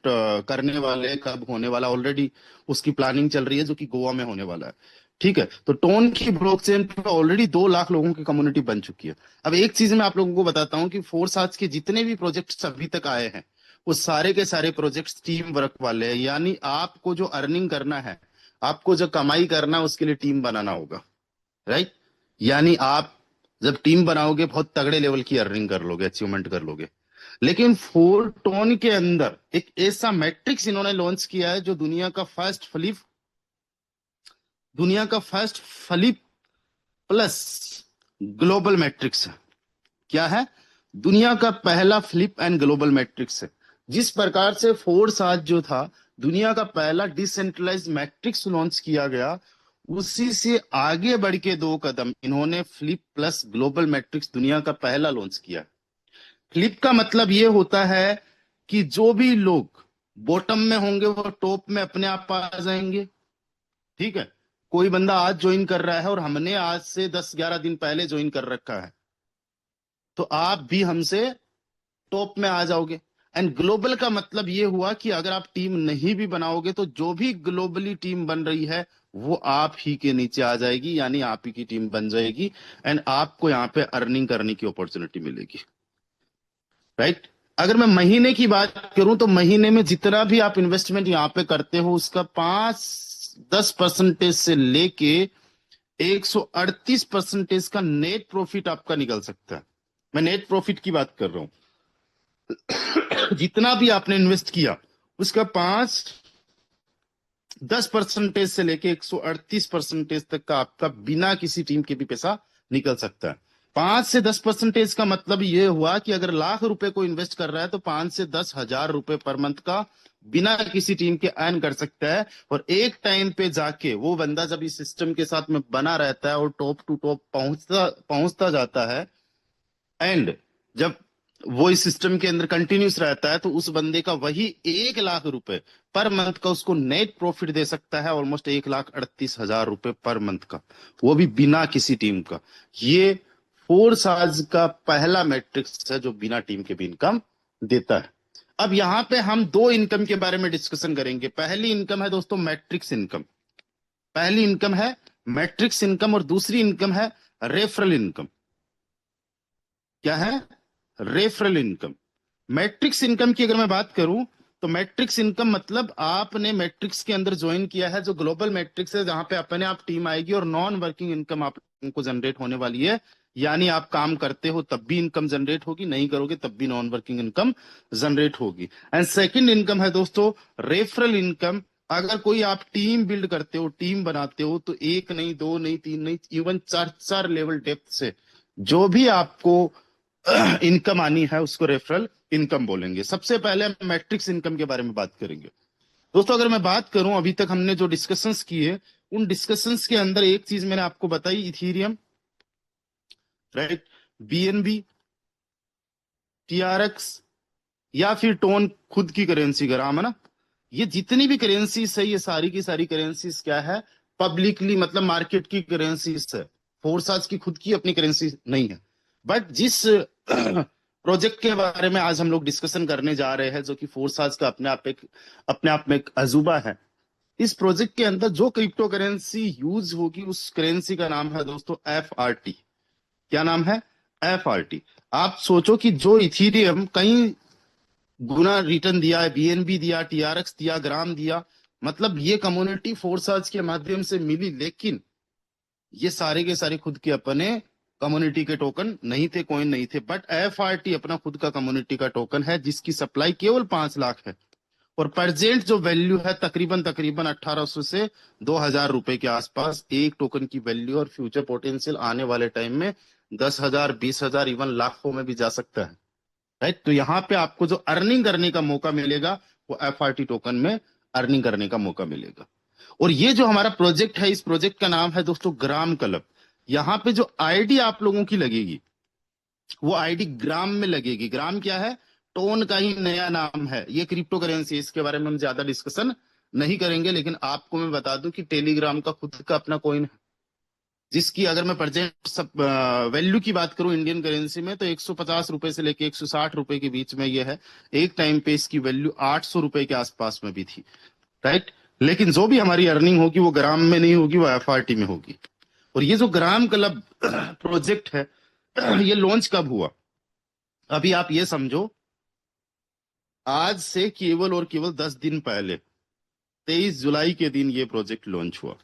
करने वाले हैं, कब होने वाला ऑलरेडी उसकी प्लानिंग चल रही है, जो कि गोवा में होने वाला है। ठीक है। तो टोन की ब्लॉकचेन पे ऑलरेडी 2 लाख लोगों की कम्युनिटी बन चुकी है। अब एक चीज मैं आप लोगों को बताता हूँ कि फोर्स आज के जितने भी प्रोजेक्ट्स अभी तक आए हैं, वो सारे के सारे प्रोजेक्ट्स टीम वर्क वाले हैं। यानी आपको जो अर्निंग करना है, आपको जो कमाई करना है, उसके लिए टीम बनाना होगा। राइट। यानी आप जब टीम बनाओगे, बहुत तगड़े लेवल की अर्निंग कर लोगे, अचीवमेंट कर लोगे। लेकिन फोरटोन के अंदर एक ऐसा मैट्रिक्स इन्होंने लॉन्च किया है जो दुनिया का first flip plus global matrix है। क्या है? दुनिया का पहला फ्लिप एंड ग्लोबल मैट्रिक्स है। जिस प्रकार से फोर्स आज जो था, दुनिया का पहला डिसेंट्रलाइज मैट्रिक्स लॉन्च किया गया, उसी से आगे बढ़ के 2 कदम इन्होंने फ्लिप प्लस ग्लोबल मैट्रिक्स दुनिया का पहला लॉन्च किया। फ्लिप का मतलब ये होता है कि जो भी लोग बॉटम में होंगे वो टॉप में अपने आप आ जाएंगे। ठीक है। कोई बंदा आज ज्वाइन कर रहा है और हमने आज से 10-11 दिन पहले ज्वाइन कर रखा है, तो आप भी हमसे टॉप में आ जाओगे। एंड ग्लोबल का मतलब ये हुआ कि अगर आप टीम नहीं भी बनाओगे तो जो भी ग्लोबली टीम बन रही है वो आप ही के नीचे आ जाएगी, यानी आप ही की टीम बन जाएगी। एंड आपको यहाँ पे अर्निंग करने की अपॉर्चुनिटी मिलेगी। राइट। अगर मैं महीने की बात करूं तो महीने में जितना भी आप इन्वेस्टमेंट यहाँ पे करते हो, उसका 5-10% से लेके 138% का नेट प्रॉफिट आपका निकल सकता है। मैं नेट प्रॉफिट की बात कर रहा हूं। जितना भी आपने इन्वेस्ट किया, उसका 5-10% से लेके 138% तक का आपका बिना किसी टीम के भी पैसा निकल सकता है। 5 से 10% का मतलब ये हुआ कि अगर लाख रुपए को इन्वेस्ट कर रहा है तो 5 से 10 हजार रुपए पर मंथ का बिना किसी टीम के अर्न कर सकता है। और एक टाइम पे जाके वो बंदा जब इस सिस्टम के साथ में बना रहता है और टॉप टू टॉप पहुंचता जाता है, एंड जब वो इस सिस्टम के अंदर कंटिन्यूस रहता है, तो उस बंदे का वही 1 लाख रुपए पर मंथ का उसको नेट प्रॉफिट दे सकता है, ऑलमोस्ट 1,38,000 रुपए पर मंथ का, वो भी बिना किसी टीम का। ये फोर्साज का पहला मैट्रिक्स है जो बिना टीम के भी इनकम देता है। अब यहां पे हम 2 इनकम के बारे में डिस्कशन करेंगे। पहली इनकम है दोस्तों मैट्रिक्स इनकम। पहली इनकम है मैट्रिक्स इनकम और दूसरी इनकम है रेफरल इनकम। क्या है? Referral income. मैट्रिक्स इनकम की अगर मैं बात करूं तो मैट्रिक्स इनकम मतलब आपने मैट्रिक्स के अंदर ज्वाइन किया है, जो ग्लोबल मैट्रिक्स है, जहां पे अपने आप टीम आएगी और नॉन वर्किंग इनकम आपको जनरेट होने वाली है। यानी आप काम करते हो तब भी इनकम जनरेट होगी, नहीं करोगे तब भी नॉन वर्किंग इनकम जनरेट होगी। एंड सेकंड इनकम है दोस्तों रेफरल इनकम। अगर कोई आप टीम बिल्ड करते हो, टीम बनाते हो, तो 1 नहीं, 2 नहीं, 3 नहीं, इवन 4 लेवल डेप्थ से जो भी आपको इनकम आनी है उसको रेफरल इनकम बोलेंगे। सबसे पहले हम मैट्रिक्स इनकम के बारे में बात करेंगे। दोस्तों अगर मैं बात करूं, अभी तक हमने जो डिस्कशंस किए, उन डिस्कशंस के अंदर एक चीज मैंने आपको बताई, इथीरियम राइट। बीएनबी, टीआरएक्स या फिर टोन खुद की करेंसी ग्राम, है ना। ये जितनी भी करेंसीज है, ये सारी की सारी करेंसीज क्या है, पब्लिकली मतलब मार्केट की करेंसीज है। फोर्साज की खुद की अपनी करेंसी नहीं है। बट जिस प्रोजेक्ट के बारे में आज हम लोग डिस्कशन करने जा रहे हैं, जो कि फोर्साज का अपने आप में एक अजूबा है, इस प्रोजेक्ट के अंदर जो क्रिप्टो करेंसी यूज होगी उस करेंसी का नाम है दोस्तों FRT। क्या नाम है? FRT। आप सोचो कि जो इथीरियम कई गुना रिटर्न दिया है, बीएनबी दिया, टीआरएक्स दिया, ग्राम दिया, मतलब ये कम्युनिटी फोर्साज के माध्यम से मिली, लेकिन ये सारे के सारे खुद के अपने कम्युनिटी के टोकन नहीं थे, कॉइन नहीं थे। बट FRT अपना खुद का कम्युनिटी का टोकन है, जिसकी सप्लाई केवल 5 लाख है। और प्रेजेंट जो वैल्यू है तकरीबन तकरीबन 1800 से 2000 रुपए के आसपास एक टोकन की वैल्यू, और फ्यूचर पोटेंशियल आने वाले टाइम में 10,000, 20,000, इवन लाखों में भी जा सकता है। राइट। तो यहाँ पे आपको जो अर्निंग करने का मौका मिलेगा वो FRT टोकन में अर्निंग करने का मौका मिलेगा। और ये जो हमारा प्रोजेक्ट है, इस प्रोजेक्ट का नाम है दोस्तों ग्राम क्लब। यहाँ पे जो आईडी आप लोगों की लगेगी वो आईडी ग्राम में लगेगी। ग्राम क्या है? टोन का ही नया नाम है। ये क्रिप्टो करेंसी, इसके बारे में हम ज्यादा डिस्कशन नहीं करेंगे, लेकिन आपको मैं बता दूं कि टेलीग्राम का खुद का अपना कॉइन है, जिसकी अगर मैं प्रेजेंट सब वैल्यू की बात करूं इंडियन करेंसी में, तो 150 रुपए से लेके 160 रुपए के बीच में ये है। एक टाइम पे इसकी वैल्यू 800 रुपए के आसपास में भी थी। राइट। लेकिन जो भी हमारी अर्निंग होगी वो ग्राम में नहीं होगी, वो FRT में होगी। और ये जो ग्राम क्लब प्रोजेक्ट है, ये लॉन्च कब हुआ? अभी आप ये समझो, आज से केवल और केवल 10 दिन पहले 23 जुलाई के दिन ये प्रोजेक्ट लॉन्च हुआ।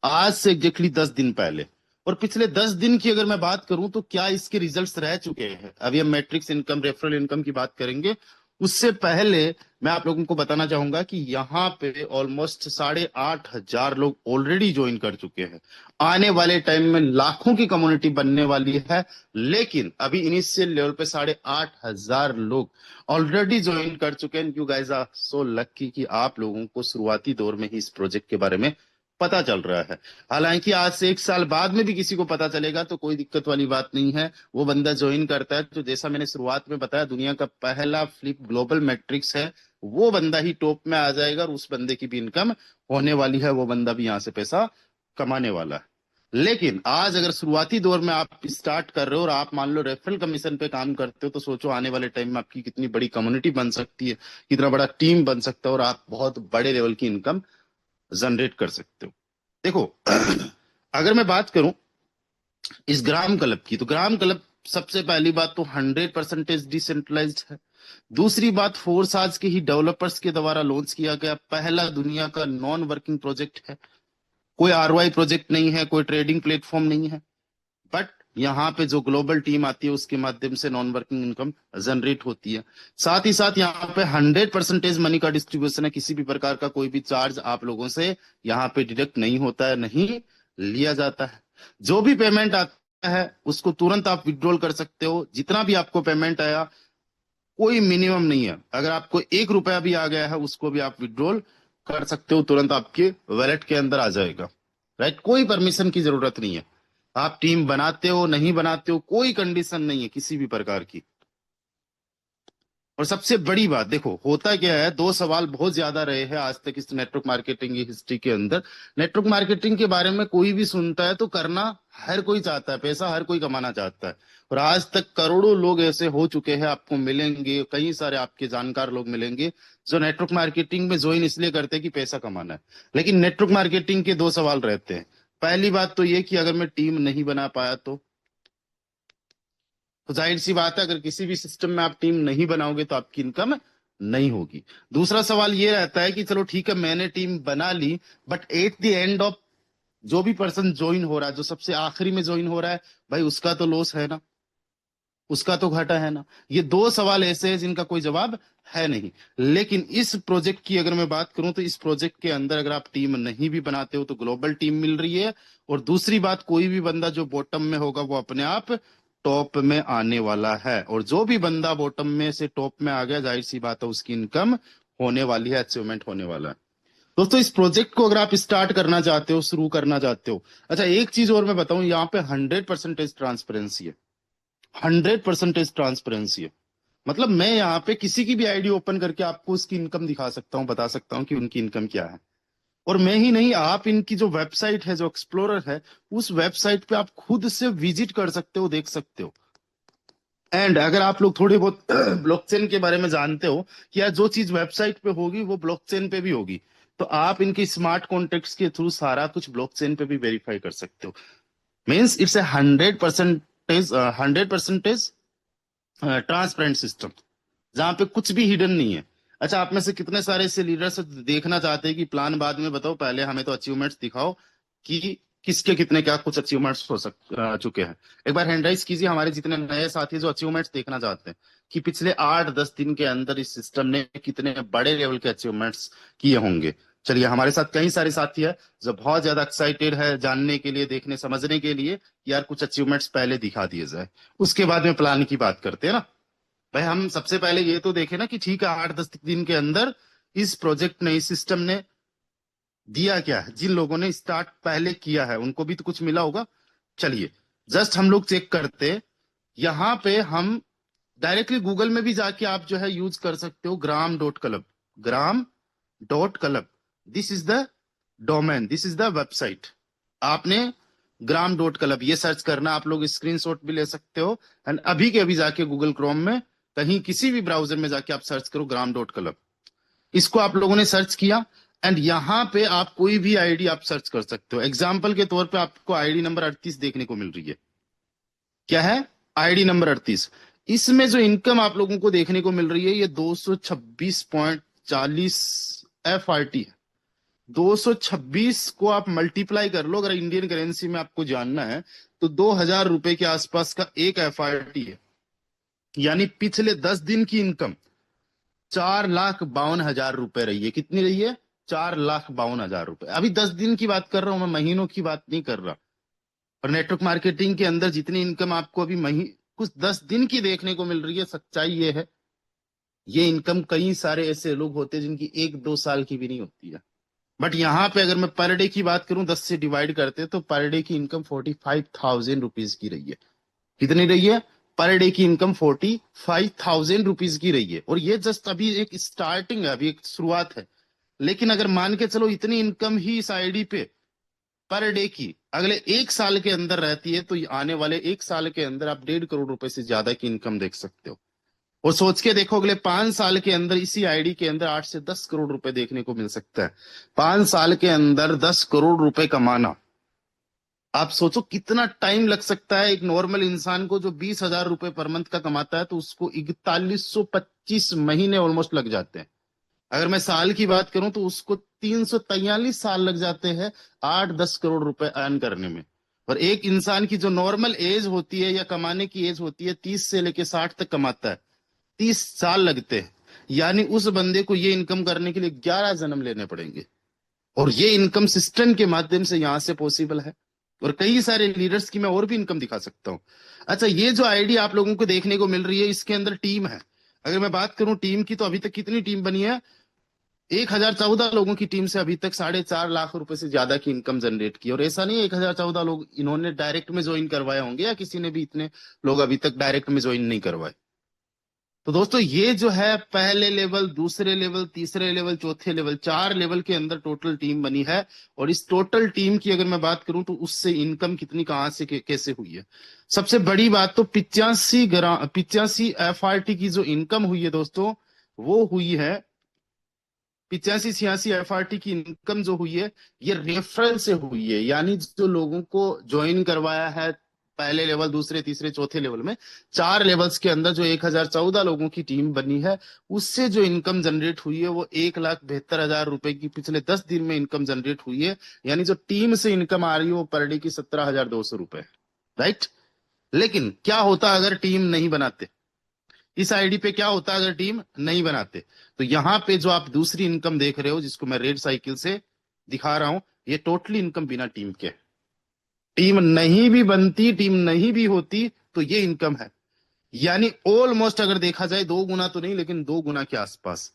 आज से एग्जैक्टली 10 दिन पहले। और पिछले 10 दिन की अगर मैं बात करूं तो क्या इसके रिजल्ट्स रह चुके हैं। अभी हम मैट्रिक्स इनकम, रेफरल इनकम की बात करेंगे। उससे पहले मैं आप लोगों को बताना चाहूंगा कि यहाँ पे ऑलमोस्ट 8,500 लोग ऑलरेडी ज्वाइन कर चुके हैं। आने वाले टाइम में लाखों की कम्युनिटी बनने वाली है, लेकिन अभी इनिशियल लेवल पे 8,500 लोग ऑलरेडी ज्वाइन कर चुके हैं। You guys are so lucky कि आप लोगों को शुरुआती दौर में ही इस प्रोजेक्ट के बारे में पता चल रहा है। हालांकि आज से 1 साल बाद में भी किसी को पता चलेगा तो कोई दिक्कत वाली बात नहीं है। वो बंदा ज्वाइन करता है तो जैसा मैंने शुरुआत में बताया, दुनिया का पहला फ्लिप ग्लोबल मैट्रिक्स है, वो बंदा ही टॉप में आ जाएगा और उस बंदे की भी इनकम होने वाली है, वो बंदा भी यहां से पैसा कमाने वाला है। लेकिन आज अगर शुरुआती दौर में आप स्टार्ट कर रहे हो और आप मान लो रेफरल कमीशन पे काम करते हो, तो सोचो आने वाले टाइम में आपकी कितनी बड़ी कम्युनिटी बन सकती है, कितना बड़ा टीम बन सकता है, और आप बहुत बड़े लेवल की इनकम जनरेट कर सकते हो। देखो अगर मैं बात करूं इस ग्राम क्लब की, तो ग्राम क्लब सबसे पहली बात तो 100% डिसेंट्रलाइज्ड है। दूसरी बात, फोर्साज के ही डेवलपर्स के द्वारा लॉन्च किया गया पहला दुनिया का नॉन वर्किंग प्रोजेक्ट है। कोई ROI प्रोजेक्ट नहीं है, कोई ट्रेडिंग प्लेटफॉर्म नहीं है। बट यहाँ पे जो ग्लोबल टीम आती है उसके माध्यम से नॉन वर्किंग इनकम जनरेट होती है। साथ ही साथ यहाँ पे 100% मनी का डिस्ट्रीब्यूशन है। किसी भी प्रकार का कोई भी चार्ज आप लोगों से यहाँ पे डिडक्ट नहीं होता है, नहीं लिया जाता है। जो भी पेमेंट आता है उसको तुरंत आप विड्रॉल कर सकते हो। जितना भी आपको पेमेंट आया, कोई मिनिमम नहीं है। अगर आपको 1 रुपया भी आ गया है उसको भी आप विड्रॉल कर सकते हो, तुरंत आपके वॉलेट के अंदर आ जाएगा। राइट। कोई परमिशन की जरूरत नहीं है। आप टीम बनाते हो नहीं बनाते हो, कोई कंडीशन नहीं है किसी भी प्रकार की। और सबसे बड़ी बात देखो होता क्या है, 2 सवाल बहुत ज्यादा रहे हैं आज तक इस नेटवर्क मार्केटिंग की हिस्ट्री के अंदर। नेटवर्क मार्केटिंग के बारे में कोई भी सुनता है तो करना हर कोई चाहता है, पैसा हर कोई कमाना चाहता है। और आज तक करोड़ों लोग ऐसे हो चुके हैं, आपको मिलेंगे कई सारे आपके जानकार लोग मिलेंगे जो नेटवर्क मार्केटिंग में ज्वाइन इसलिए करते हैं कि पैसा कमाना है। लेकिन नेटवर्क मार्केटिंग के 2 सवाल रहते हैं। पहली बात तो ये कि अगर मैं टीम नहीं बना पाया तो जाहिर सी बात है अगर किसी भी सिस्टम में आप टीम नहीं बनाओगे तो आपकी इनकम नहीं होगी। दूसरा सवाल ये रहता है कि चलो ठीक है मैंने टीम बना ली, but at the end of जो भी पर्सन ज्वाइन हो रहा है, जो सबसे आखिरी में ज्वाइन हो रहा है, भाई उसका तो लॉस है ना, उसका तो घाटा है ना। ये 2 सवाल ऐसे हैं जिनका कोई जवाब है नहीं। लेकिन इस प्रोजेक्ट की अगर मैं बात करूं तो इस प्रोजेक्ट के अंदर अगर आप टीम नहीं भी बनाते हो तो ग्लोबल टीम मिल रही है। और दूसरी बात, कोई भी बंदा जो बॉटम में होगा वो अपने आप टॉप में आने वाला है। और जो भी बंदा बॉटम में से टॉप में आ गया, जाहिर सी बात है उसकी इनकम होने वाली है, अचीवमेंट होने वाला है। दोस्तों इस प्रोजेक्ट को अगर आप स्टार्ट करना चाहते हो, शुरू करना चाहते हो, अच्छा एक चीज और मैं बताऊं, यहाँ पे 100% ट्रांसपेरेंसी है। 100% ट्रांसपेरेंसी है। मतलब मैं यहाँ पे किसी की भी आईडी ओपन करके आपको उसकी इनकम दिखा सकता हूँ, बता सकता हूँ कि उनकी इनकम क्या है। और मैं ही नहीं, आप इनकी जो वेबसाइट है, जो एक्सप्लोरर है, उस वेबसाइट पे आप खुद से विजिट कर सकते हो, देख सकते हो। एंड अगर आप लोग थोड़े बहुत ब्लॉकचेन के बारे में जानते हो कि यार जो चीज वेबसाइट पे होगी वो ब्लॉकचेन पे भी होगी, तो आप इनके स्मार्ट कॉन्ट्रैक्ट्स के थ्रू सारा कुछ ब्लॉकचेन पे भी वेरीफाई कर सकते हो। Means it's a 100% transparent system, जहां पे कुछ भी हिडन नहीं है। अच्छा, आप में से कितने सारे ऐसे लीडर्स देखना चाहते हैं कि प्लान बाद में बताओ, पहले हमें तो अचीवमेंट्स दिखाओ कि किसके कितने क्या कुछ अचीवमेंट्स चुके हैं। एक बार हैंड राइज कीजिए हमारे जितने नए साथी जो अचीवमेंट्स देखना चाहते हैं कि पिछले 8-10 दिन के अंदर इस सिस्टम ने कितने बड़े लेवल के अचीवमेंट्स किए होंगे। चलिए, हमारे साथ कई सारे साथी है जो बहुत ज्यादा एक्साइटेड है जानने के लिए, देखने समझने के लिए कि यार कुछ अचीवमेंट्स पहले दिखा दिए जाए, उसके बाद में प्लान की बात करते हैं ना। भाई हम सबसे पहले ये तो देखें ना कि ठीक है, 8-10 दिन के अंदर इस प्रोजेक्ट ने, इस सिस्टम ने दिया क्या है। जिन लोगों ने स्टार्ट पहले किया है उनको भी तो कुछ मिला होगा। चलिए, जस्ट हम लोग चेक करते हैं। यहां पे हम डायरेक्टली गूगल में भी जाके आप जो है यूज कर सकते हो gram.club। gram.club, this is the domain, this is the website. आपने gram.club ये सर्च करना, आप लोग स्क्रीनशॉट भी ले सकते हो। एंड अभी के अभी जाके गूगल क्रोम में कहीं किसी भी ब्राउजर में जाके आप सर्च करो gram.club। इसको आप लोगों ने सर्च किया एंड यहां पे आप कोई भी आईडी आप सर्च कर सकते हो। एग्जाम्पल के तौर पे आपको आईडी नंबर 38 देखने को मिल रही है। क्या है? ID number 38। इसमें जो इनकम आप लोगों को देखने को मिल रही है ये 226.40 FRT है। 226 को आप मल्टीप्लाई कर लो, अगर इंडियन करेंसी में आपको जानना है तो 2000 रुपए के आसपास का एक FRT है। यानी पिछले 10 दिन की इनकम 4,52,000 रुपए रही है। कितनी रही है? 4,52,000 रुपए। अभी 10 दिन की बात कर रहा हूं मैं, महीनों की बात नहीं कर रहा। और नेटवर्क मार्केटिंग के अंदर जितनी इनकम आपको अभी कुछ 10 दिन की देखने को मिल रही है, सच्चाई ये है, ये इनकम कई सारे ऐसे लोग होते हैं जिनकी 1-2 साल की भी नहीं होती है। बट यहाँ पे अगर मैं पर डे की बात करूं, 10 से डिवाइड करते तो पर डे की इनकम 45,000 रुपीज की रही है। कितनी रही है? पर डे की इनकम 45,000 रुपीज की रही है। और ये जस्ट अभी एक स्टार्टिंग है, अभी एक शुरुआत है। लेकिन अगर मान के चलो इतनी इनकम ही इस आईडी पे पर डे की अगले 1 साल के अंदर रहती है, तो आने वाले 1 साल के अंदर आप 1.5 करोड़ रुपए से ज्यादा की इनकम देख सकते हो। और सोच के देखो, अगले 5 साल के अंदर इसी आईडी के अंदर 8 से 10 करोड़ रुपए देखने को मिल सकता है। 5 साल के अंदर 10 करोड़ रुपए कमाना, आप सोचो कितना टाइम लग सकता है। एक नॉर्मल इंसान को जो 20,000 रुपए पर मंथ का कमाता है तो उसको 4125 महीने ऑलमोस्ट लग जाते हैं। अगर मैं साल की बात करूं तो उसको 343 साल लग जाते हैं 8-10 करोड़ रुपए अर्न करने में। और एक इंसान की जो नॉर्मल एज होती है या कमाने की एज होती है, 30 से लेके 60 तक कमाता है, 30 साल लगते हैं। यानी उस बंदे को ये इनकम करने के लिए 11 जन्म लेने पड़ेंगे। और ये इनकम सिस्टम के माध्यम से यहां से पॉसिबल है। और कई सारे लीडर्स की मैं और भी इनकम दिखा सकता हूं। अच्छा, ये जो आईडी आप लोगों को देखने को मिल रही है, इसके अंदर टीम है। अगर मैं बात करूं टीम की, तो अभी तक कितनी टीम बनी है? 1,014 लोगों की टीम से अभी तक 4.5 लाख रुपए से ज्यादा की इनकम जनरेट की। और ऐसा नहीं है 1,014 लोग इन्होंने डायरेक्ट में ज्वाइन करवाए होंगे, या किसी ने भी इतने लोग अभी तक डायरेक्ट में ज्वाइन नहीं करवाए। तो दोस्तों, ये जो है पहले लेवल, दूसरे लेवल, तीसरे लेवल, चौथे लेवल, 4 लेवल के अंदर टोटल टीम बनी है। और इस टोटल टीम की अगर मैं बात करूं तो उससे इनकम कितनी, कहां से कैसे हुई है। सबसे बड़ी बात तो 85 FRT की जो इनकम हुई है दोस्तों, वो हुई है 85-86 FRT की इनकम जो हुई है, ये रेफरल से हुई है। यानी जो लोगों को ज्वाइन करवाया है पहले लेवल, दूसरे, तीसरे, चौथे लेवल में, 4 लेवल्स के अंदर जो 1,014 लोगों की टीम बनी है, उससे जो इनकम जनरेट हुई है वो 1,72,000 रुपए की पिछले 10 दिन में इनकम जनरेट हुई है। यानी जो टीम से इनकम आ रही है वो पर डे की 17,200 रुपए। राइट? लेकिन क्या होता अगर टीम नहीं बनाते? इस आईडी पे क्या होता अगर टीम नहीं बनाते? तो यहां पे जो आप दूसरी इनकम देख रहे हो, जिसको मैं रेड साइकिल से दिखा रहा हूं, ये टोटली इनकम बिना टीम के। टीम नहीं भी बनती, टीम नहीं भी होती, तो ये इनकम है। यानी ऑलमोस्ट अगर देखा जाए 2 गुना तो नहीं, लेकिन 2 गुना के आसपास।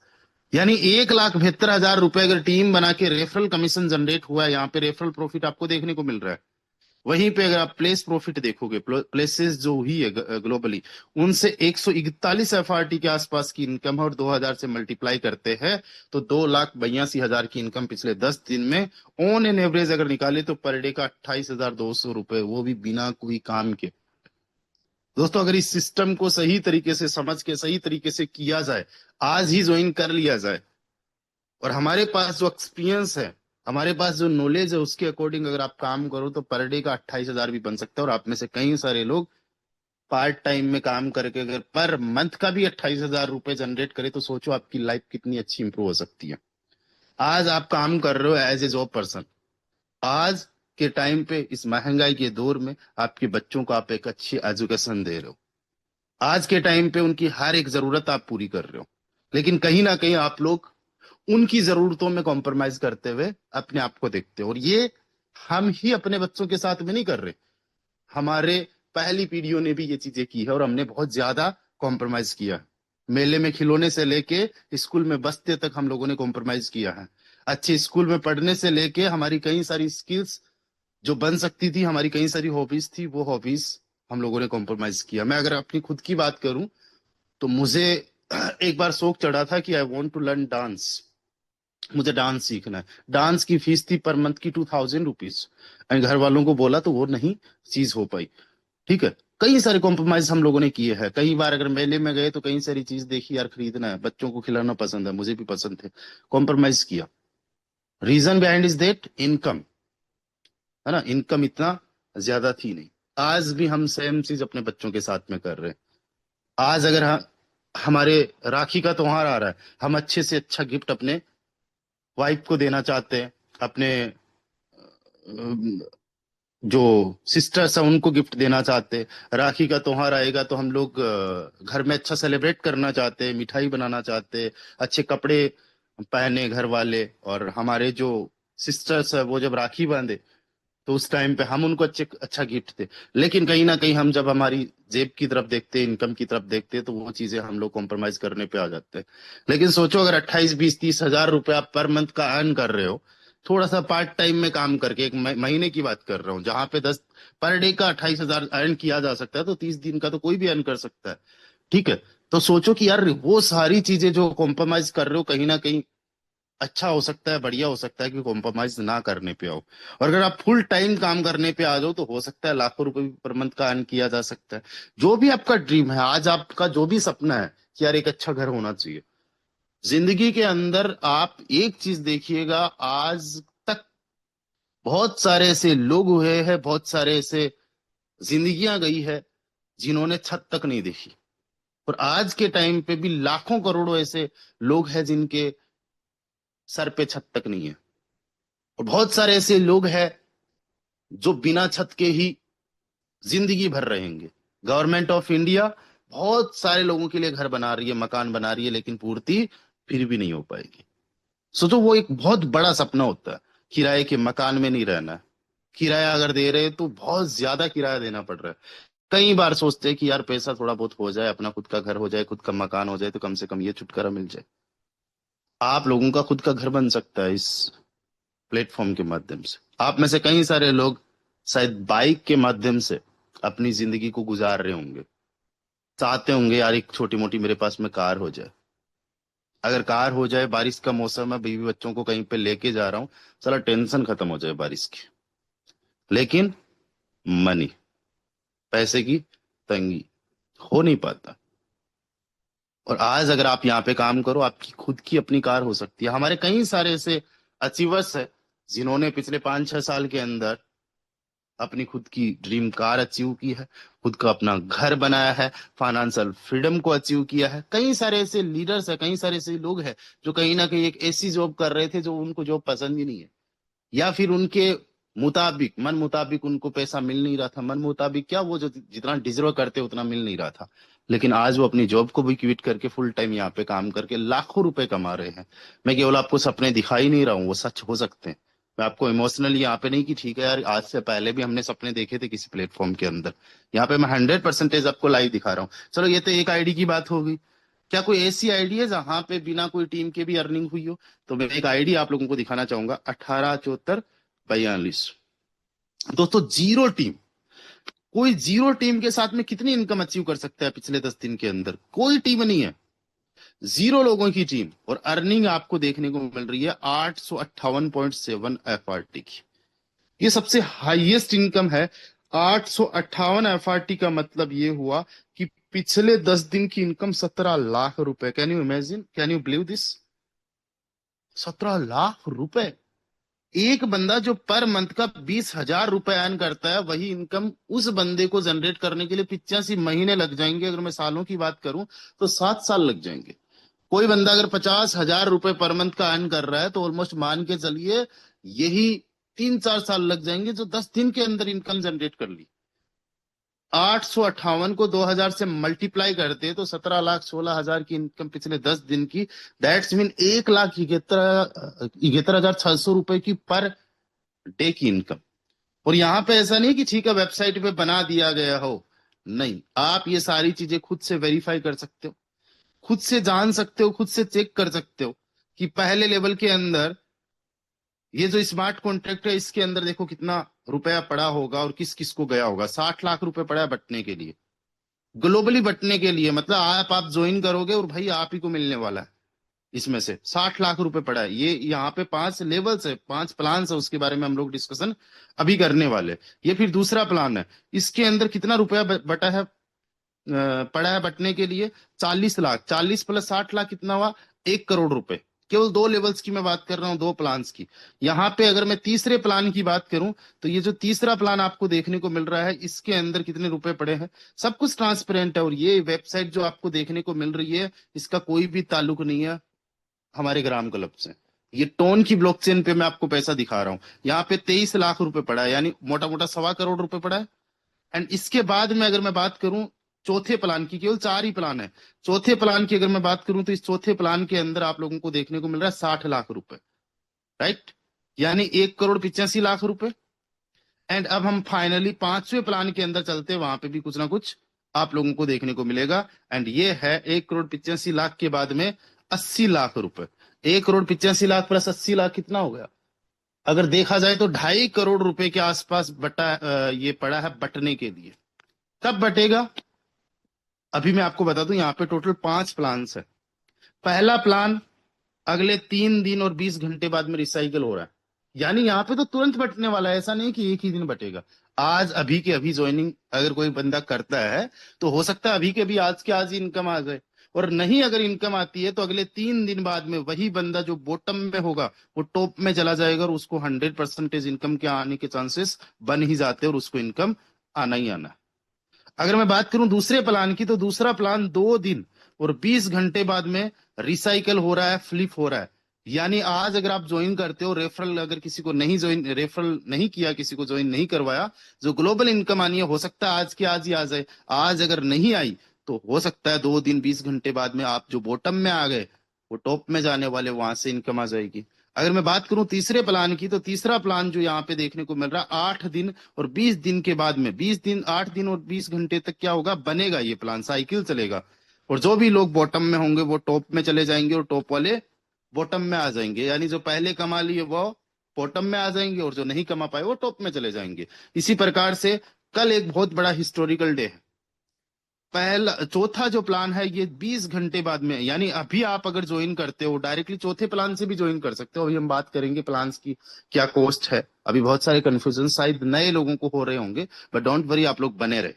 यानी 1,72,000 रुपए अगर टीम बना के रेफरल कमीशन जनरेट हुआ है, यहाँ पे रेफरल प्रॉफिट आपको देखने को मिल रहा है। वहीं पे अगर आप प्लेस प्रॉफिट देखोगे, प्लेसेस जो हुई है ग्लोबली, उनसे 141 एफआरटी के आसपास की इनकम है, और 2000 से मल्टीप्लाई करते हैं तो 2,82,000 की इनकम पिछले 10 दिन में ऑन एन एवरेज अगर निकाले तो पर डे का 28,200 रुपए, वो भी बिना कोई काम के। दोस्तों अगर इस सिस्टम को सही तरीके से समझ के सही तरीके से किया जाए, आज ही ज्वाइन कर लिया जाए, और हमारे पास जो एक्सपीरियंस है, हमारे पास जो नॉलेज है, उसके अकॉर्डिंग अगर आप काम करो तो पर डे का 28,000 भी बन सकता है। और आप में से कई सारे लोग पार्ट टाइम में काम करके अगर पर मंथ का भी 28,000 रुपए जनरेट करे तो सोचो आपकी लाइफ कितनी अच्छी इंप्रूव हो सकती है। आज आप काम कर रहे हो एज ए जॉब पर्सन, आज के टाइम पे इस महंगाई के दौर में आपके बच्चों को आप एक अच्छी एजुकेशन दे रहे हो, आज के टाइम पे उनकी हर एक जरूरत आप पूरी कर रहे हो, लेकिन कहीं ना कहीं आप लोग उनकी जरूरतों में कॉम्प्रोमाइज करते हुए अपने आप को देखते हो। और ये हम ही अपने बच्चों के साथ में नहीं कर रहे, हमारे पहली पीढ़ियों ने भी ये चीजें की है, और हमने बहुत ज्यादा कॉम्प्रोमाइज किया है। मेले में खिलौने से लेके स्कूल में बसते तक हम लोगों ने कॉम्प्रोमाइज किया है। अच्छे स्कूल में पढ़ने से लेके हमारी कई सारी स्किल्स जो बन सकती थी, हमारी कई सारी हॉबीज थी, वो हॉबीज हम लोगों ने कॉम्प्रोमाइज किया। मैं अगर अपनी खुद की बात करूं तो मुझे एक बार शौक चढ़ा था कि I want to learn dance, मुझे डांस सीखना है। डांस की फीस थी पर मंथ की 2,000 रुपीज, एंड घर वालों को बोला तो वो नहीं चीज हो पाई। ठीक है, कई सारे कॉम्प्रोमाइज हम लोगों ने किए हैं। कई बार अगर मेले में गए तो कई सारी चीज देखी, यार खरीदना है, बच्चों को खिलाना पसंद है, मुझे भी पसंद थे, कॉम्प्रोमाइज किया। Reason behind is that income, है ना, इनकम इतना ज्यादा थी नहीं। आज भी हम सेम चीज अपने बच्चों के साथ में कर रहे हैं। आज अगर हमारे राखी का त्योहार आ रहा है, हम अच्छे से अच्छा गिफ्ट अपने वाइफ को देना चाहते हैं, अपने अम, जो सिस्टर्स हैं उनको गिफ्ट देना चाहते हैं। राखी का त्योहार आएगा तो हम लोग घर में अच्छा सेलिब्रेट करना चाहते हैं, मिठाई बनाना चाहते हैं, अच्छे कपड़े पहने घर वाले, और हमारे जो सिस्टर्स है वो जब राखी बांधे तो उस टाइम पे हम उनको अच्छे अच्छा गिफ्ट थे। लेकिन कहीं ना कहीं हम जब हमारी जेब की तरफ देखते हैं, इनकम की तरफ देखते हैं, तो वो चीजें हम लोग कॉम्प्रोमाइज करने पे आ जाते हैं। लेकिन सोचो अगर 28, 20, 30 हजार रुपए आप पर मंथ का अर्न कर रहे हो, थोड़ा सा पार्ट टाइम में काम करके, एक महीने की बात कर रहा हूँ, जहां पे 10 पर डे का 28,000 अर्न किया जा सकता है, तो 30 दिन का तो कोई भी अर्न कर सकता है। ठीक है, तो सोचो कि यार वो सारी चीजें जो कॉम्प्रोमाइज कर रहे हो, कहीं ना कहीं अच्छा हो सकता है, बढ़िया हो सकता है कि कॉम्प्रोमाइज ना करने पे आओ। और अगर आप फुल टाइम काम करने पे आ जाओ तो हो सकता है लाखों रुपए भी पर मंथ का अर्न किया जा सकता है। जो भी आपका ड्रीम है, आज आपका जो भी सपना है कि यार एक अच्छा घर होना चाहिए जिंदगी के अंदर, आप एक चीज देखिएगा, आज तक बहुत सारे ऐसे लोग हुए हैं, बहुत सारे ऐसे जिंदगियां गई है जिन्होंने छत तक नहीं देखी, और आज के टाइम पे भी लाखों करोड़ों ऐसे लोग हैं जिनके सर पे छत तक नहीं है, और बहुत सारे ऐसे लोग हैं जो बिना छत के ही जिंदगी भर रहेंगे। गवर्नमेंट ऑफ इंडिया बहुत सारे लोगों के लिए घर बना रही है, मकान बना रही है, लेकिन पूर्ति फिर भी नहीं हो पाएगी। सोचो वो एक बहुत बड़ा सपना होता है, किराए के मकान में नहीं रहना है। किराया अगर दे रहे हैं तो बहुत ज्यादा किराया देना पड़ रहा है। कई बार सोचते हैं कि यार पैसा थोड़ा बहुत हो जाए, अपना खुद का घर हो जाए, खुद का मकान हो जाए, तो कम से कम ये छुटकारा मिल जाए। आप लोगों का खुद का घर बन सकता है इस प्लेटफॉर्म के माध्यम से। आप में से कई सारे लोग शायद बाइक के माध्यम से अपनी जिंदगी को गुजार रहे होंगे, चाहते होंगे यार एक छोटी मोटी मेरे पास में कार हो जाए। अगर कार हो जाए, बारिश का मौसम है, बीवी बच्चों को कहीं पे लेके जा रहा हूँ, साला टेंशन खत्म हो जाए बारिश की। लेकिन मनी, पैसे की तंगी, हो नहीं पाता। और आज अगर आप यहाँ पे काम करो, आपकी खुद की अपनी कार हो सकती है। हमारे कई सारे ऐसे अचीवर्स है जिन्होंने पिछले 5-6 साल के अंदर अपनी खुद की ड्रीम कार अचीव की है, खुद का अपना घर बनाया है, फाइनेंशियल फ्रीडम को अचीव किया है। कई सारे ऐसे लीडर्स है, कई सारे ऐसे लोग हैं जो कहीं ना कहीं एक ऐसी जॉब कर रहे थे जो उनको जॉब पसंद ही नहीं है, या फिर उनके मुताबिक, मन मुताबिक उनको पैसा मिल नहीं रहा था। मन मुताबिक क्या, वो जो जितना डिजर्व करते उतना मिल नहीं रहा था, लेकिन आज वो अपनी जॉब को भी क्विट करके फुल टाइम यहाँ पे काम करके लाखों रुपए कमा रहे हैं। मैं केवल आपको सपने दिखा ही नहीं रहा हूँ, वो सच हो सकते हैं। मैं आपको इमोशनली यहाँ पे नहीं कि ठीक है यार आज से पहले भी हमने सपने देखे थे किसी प्लेटफॉर्म के अंदर, यहाँ पे मैं 100% आपको लाइव दिखा रहा हूँ। चलो ये तो एक आईडी की बात होगी। क्या कोई ऐसी आईडी है जहां पे बिना कोई टीम के भी अर्निंग हुई हो? तो मैं एक आईडी आप लोगों को दिखाना चाहूंगा, 187442। दोस्तों जीरो टीम, कोई जीरो टीम के साथ में कितनी इनकम अचीव कर सकता है पिछले 10 दिन के अंदर? कोई टीम नहीं है, जीरो लोगों की टीम, और अर्निंग आपको देखने को मिल रही है 858.7 FRT की। ये सबसे हाईएस्ट इनकम है। 858 FRT का मतलब ये हुआ कि पिछले 10 दिन की इनकम 17 लाख रुपए। Can you imagine, can you believe this? 17 lakh रुपए। एक बंदा जो पर मंथ का 20,000 रुपए अर्न करता है, वही इनकम उस बंदे को जनरेट करने के लिए 85 महीने लग जाएंगे। अगर मैं सालों की बात करूं तो 7 साल लग जाएंगे। कोई बंदा अगर 50,000 रुपए पर मंथ का अर्न कर रहा है तो ऑलमोस्ट मान के चलिए यही 3-4 साल लग जाएंगे, जो 10 दिन के अंदर इनकम जनरेट कर ली। 858 को 2000 से मल्टीप्लाई करते तो 17,16,000 की इनकम पिछले 10 दिन की। दैट्स मीन 1,71,600 रुपए की पर डे की इनकम। और यहां पे ऐसा नहीं कि ठीक है वेबसाइट पे बना दिया गया हो, नहीं, आप ये सारी चीजें खुद से वेरीफाई कर सकते हो, खुद से जान सकते हो, खुद से चेक कर सकते हो कि पहले लेवल के अंदर ये जो स्मार्ट कॉन्ट्रैक्ट है इसके अंदर देखो कितना रुपया पड़ा होगा और किस किस को गया होगा। 60 लाख रुपए पड़ा है बटने के लिए, ग्लोबली बटने के लिए। मतलब आप ज्वाइन करोगे और भाई आप ही को मिलने वाला है। इसमें से 60 लाख रुपए पड़ा है। ये यहाँ पे 5 लेवल्स है, 5 प्लान है, उसके बारे में हम लोग डिस्कशन अभी करने वाले। ये फिर दूसरा प्लान है। इसके अंदर कितना रुपया बटा है, पड़ा है बटने के लिए? 40 लाख। 40 प्लस 60 लाख कितना हुआ? 1 करोड़ रुपए। केवल 2 लेवल्स की मैं बात कर रहा हूं, 2 प्लान्स की। यहाँ पे अगर मैं तीसरे प्लान की बात करूं तो ये जो तीसरा प्लान आपको देखने को मिल रहा है, इसके अंदर कितने रुपए पड़े हैं, सब कुछ ट्रांसपेरेंट है। और ये वेबसाइट जो आपको देखने को मिल रही है, इसका कोई भी ताल्लुक नहीं है हमारे ग्राम क्लब से। ये टोन की ब्लॉकचेन पे मैं आपको पैसा दिखा रहा हूँ। यहाँ पे 23 लाख रुपए पड़ा है, यानी मोटा मोटा 1.25 करोड़ रुपए पड़ा है। एंड इसके बाद में अगर मैं बात करूं चौथे प्लान की, केवल 4 ही प्लान है। चौथे प्लान की अगर मैं बात करूं तो इस चौथे प्लान के अंदर आप लोगों को देखने को मिल रहा है 60 लाख रुपए, राइट, यानी 1,85 करोड़ रुपए। एंड अब हम फाइनली 5वें प्लान के अंदर चलते हैं, वहां पे भी कुछ ना कुछ आप लोगों को देखने को मिलेगा। एंड ये है 1,85 करोड़ के बाद में 80 लाख रुपए। 1,85 करोड़ प्लस 80 लाख कितना हो गया? अगर देखा जाए तो 2.5 करोड़ रुपए के आसपास ये पड़ा है बटने के लिए। कब बटेगा? अभी मैं आपको बता दूं, यहाँ पे टोटल 5 प्लान्स है। पहला प्लान अगले 3 दिन और 20 घंटे बाद में रिसाइकल हो रहा है, यानी यहाँ पे तो तुरंत बटने वाला है। ऐसा नहीं कि एक ही दिन बटेगा। आज अभी के अभी ज्वाइनिंग अगर कोई बंदा करता है तो हो सकता है अभी के अभी आज के आज ही इनकम आ जाए। और नहीं अगर इनकम आती है तो अगले 3 दिन बाद में वही बंदा जो बॉटम में होगा वो टॉप में चला जाएगा, और उसको 100% इनकम के आने के चांसेस बन ही जाते हैं, और उसको इनकम आना ही आना है। अगर मैं बात करूं दूसरे प्लान की, तो दूसरा प्लान 2 दिन और 20 घंटे बाद में रिसाइकल हो रहा है, फ्लिप हो रहा है। यानी आज अगर आप ज्वाइन करते हो, रेफरल अगर किसी को नहीं ज्वाइन, रेफरल नहीं किया, किसी को ज्वाइन नहीं करवाया, जो ग्लोबल इनकम आनी है हो सकता है आज के आज ही आ जाए। आज अगर नहीं आई तो हो सकता है 2 दिन 20 घंटे बाद में आप जो बॉटम में आ गए वो टॉप में जाने वाले, वहां से इनकम आ जाएगी। अगर मैं बात करूं तीसरे प्लान की, तो तीसरा प्लान जो यहाँ पे देखने को मिल रहा है 8 दिन और 20 दिन के बाद में, 20 दिन 8 दिन और 20 घंटे तक क्या होगा, बनेगा ये प्लान, साइकिल चलेगा। और जो भी लोग बॉटम में होंगे वो टॉप में चले जाएंगे, और टॉप वाले बॉटम में आ जाएंगे। यानी जो पहले कमा लिए वो बॉटम में आ जाएंगे, और जो नहीं कमा पाए वो टॉप में चले जाएंगे। इसी प्रकार से कल एक बहुत बड़ा हिस्टोरिकल डे है। पहला चौथा जो प्लान है ये 20 घंटे बाद में, यानी अभी आप अगर ज्वाइन करते हो डायरेक्टली चौथे प्लान से भी ज्वाइन कर सकते हो। अभी हम बात करेंगे प्लान्स की क्या कॉस्ट है। अभी बहुत सारे कंफ्यूजन शायद नए लोगों को हो रहे होंगे, बट डोंट वरी, आप लोग बने रहे।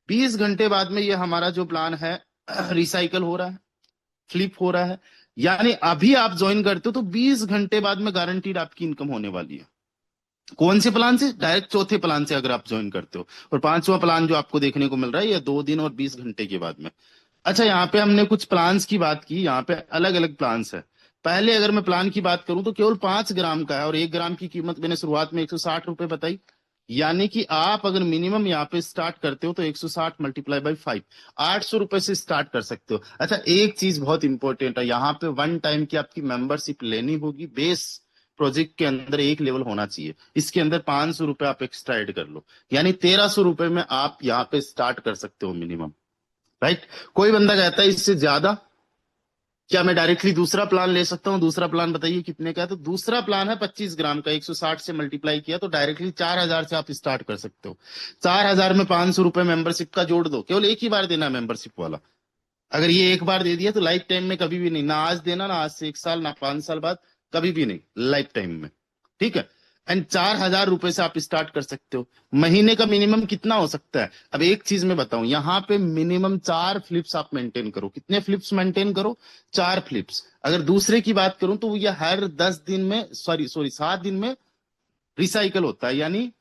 20 घंटे बाद में ये हमारा जो प्लान है रिसाइकल हो रहा है, फ्लिप हो रहा है। यानी अभी आप ज्वाइन करते हो तो 20 घंटे बाद में गारंटीड आपकी इनकम होने वाली है। कौन से प्लान से? डायरेक्ट चौथे प्लान से अगर आप ज्वाइन करते हो। और पांचवा प्लान जो आपको देखने को मिल रहा है ये 2 दिन और 20 घंटे के बाद में। अच्छा, यहाँ पे हमने कुछ प्लान्स की बात की, यहाँ पे अलग अलग प्लान्स है। पहले अगर मैं प्लान की बात करूं तो केवल 5 ग्राम का है, और 1 ग्राम की कीमत मैंने शुरुआत में 160 रुपए बताई। यानी कि आप अगर मिनिमम यहाँ पे स्टार्ट करते हो तो 160 मल्टीप्लाई बाई 5, 800 रुपए से स्टार्ट कर सकते हो। अच्छा, एक चीज बहुत इंपॉर्टेंट है, यहाँ पे 1 टाइम की आपकी मेंबरशिप लेनी होगी। बेस प्रोजेक्ट के अंदर 1 लेवल होना चाहिए, इसके अंदर 500 रुपए आप एक्स्ट्रा ऐड कर लो, यानी 1,300 रुपए में आप यहाँ पे स्टार्ट कर सकते हो मिनिमम, राइट। कोई बंदा कहता है इससे ज्यादा, क्या मैं डायरेक्टली दूसरा प्लान ले सकता हूँ? दूसरा प्लान बताइए कितने का है? तो दूसरा प्लान है 25 ग्राम का, 160 से मल्टीप्लाई किया तो डायरेक्टली 4,000 से आप स्टार्ट कर सकते हो। 4,000 में 500 रुपए मेंबरशिप का जोड़ दो, केवल एक ही बार देना मेंबरशिप वाला। अगर ये एक बार दे दिया तो लाइफ टाइम में कभी भी नहीं, ना आज देना, ना आज से 1 साल, ना 5 साल बाद, कभी भी नहीं, लाइफ टाइम में। ठीक है। एंड 4,000 रुपए से आप स्टार्ट कर सकते हो। महीने का मिनिमम कितना हो सकता है? अब एक चीज मैं बताऊं, यहाँ पे मिनिमम 4 फ्लिप्स आप मेंटेन करो। कितने फ्लिप्स मेंटेन करो? 4 फ्लिप्स। अगर दूसरे की बात करूं तो ये हर 10 दिन में, सॉरी सॉरी 7 दिन में रिसाइकल होता है, यानी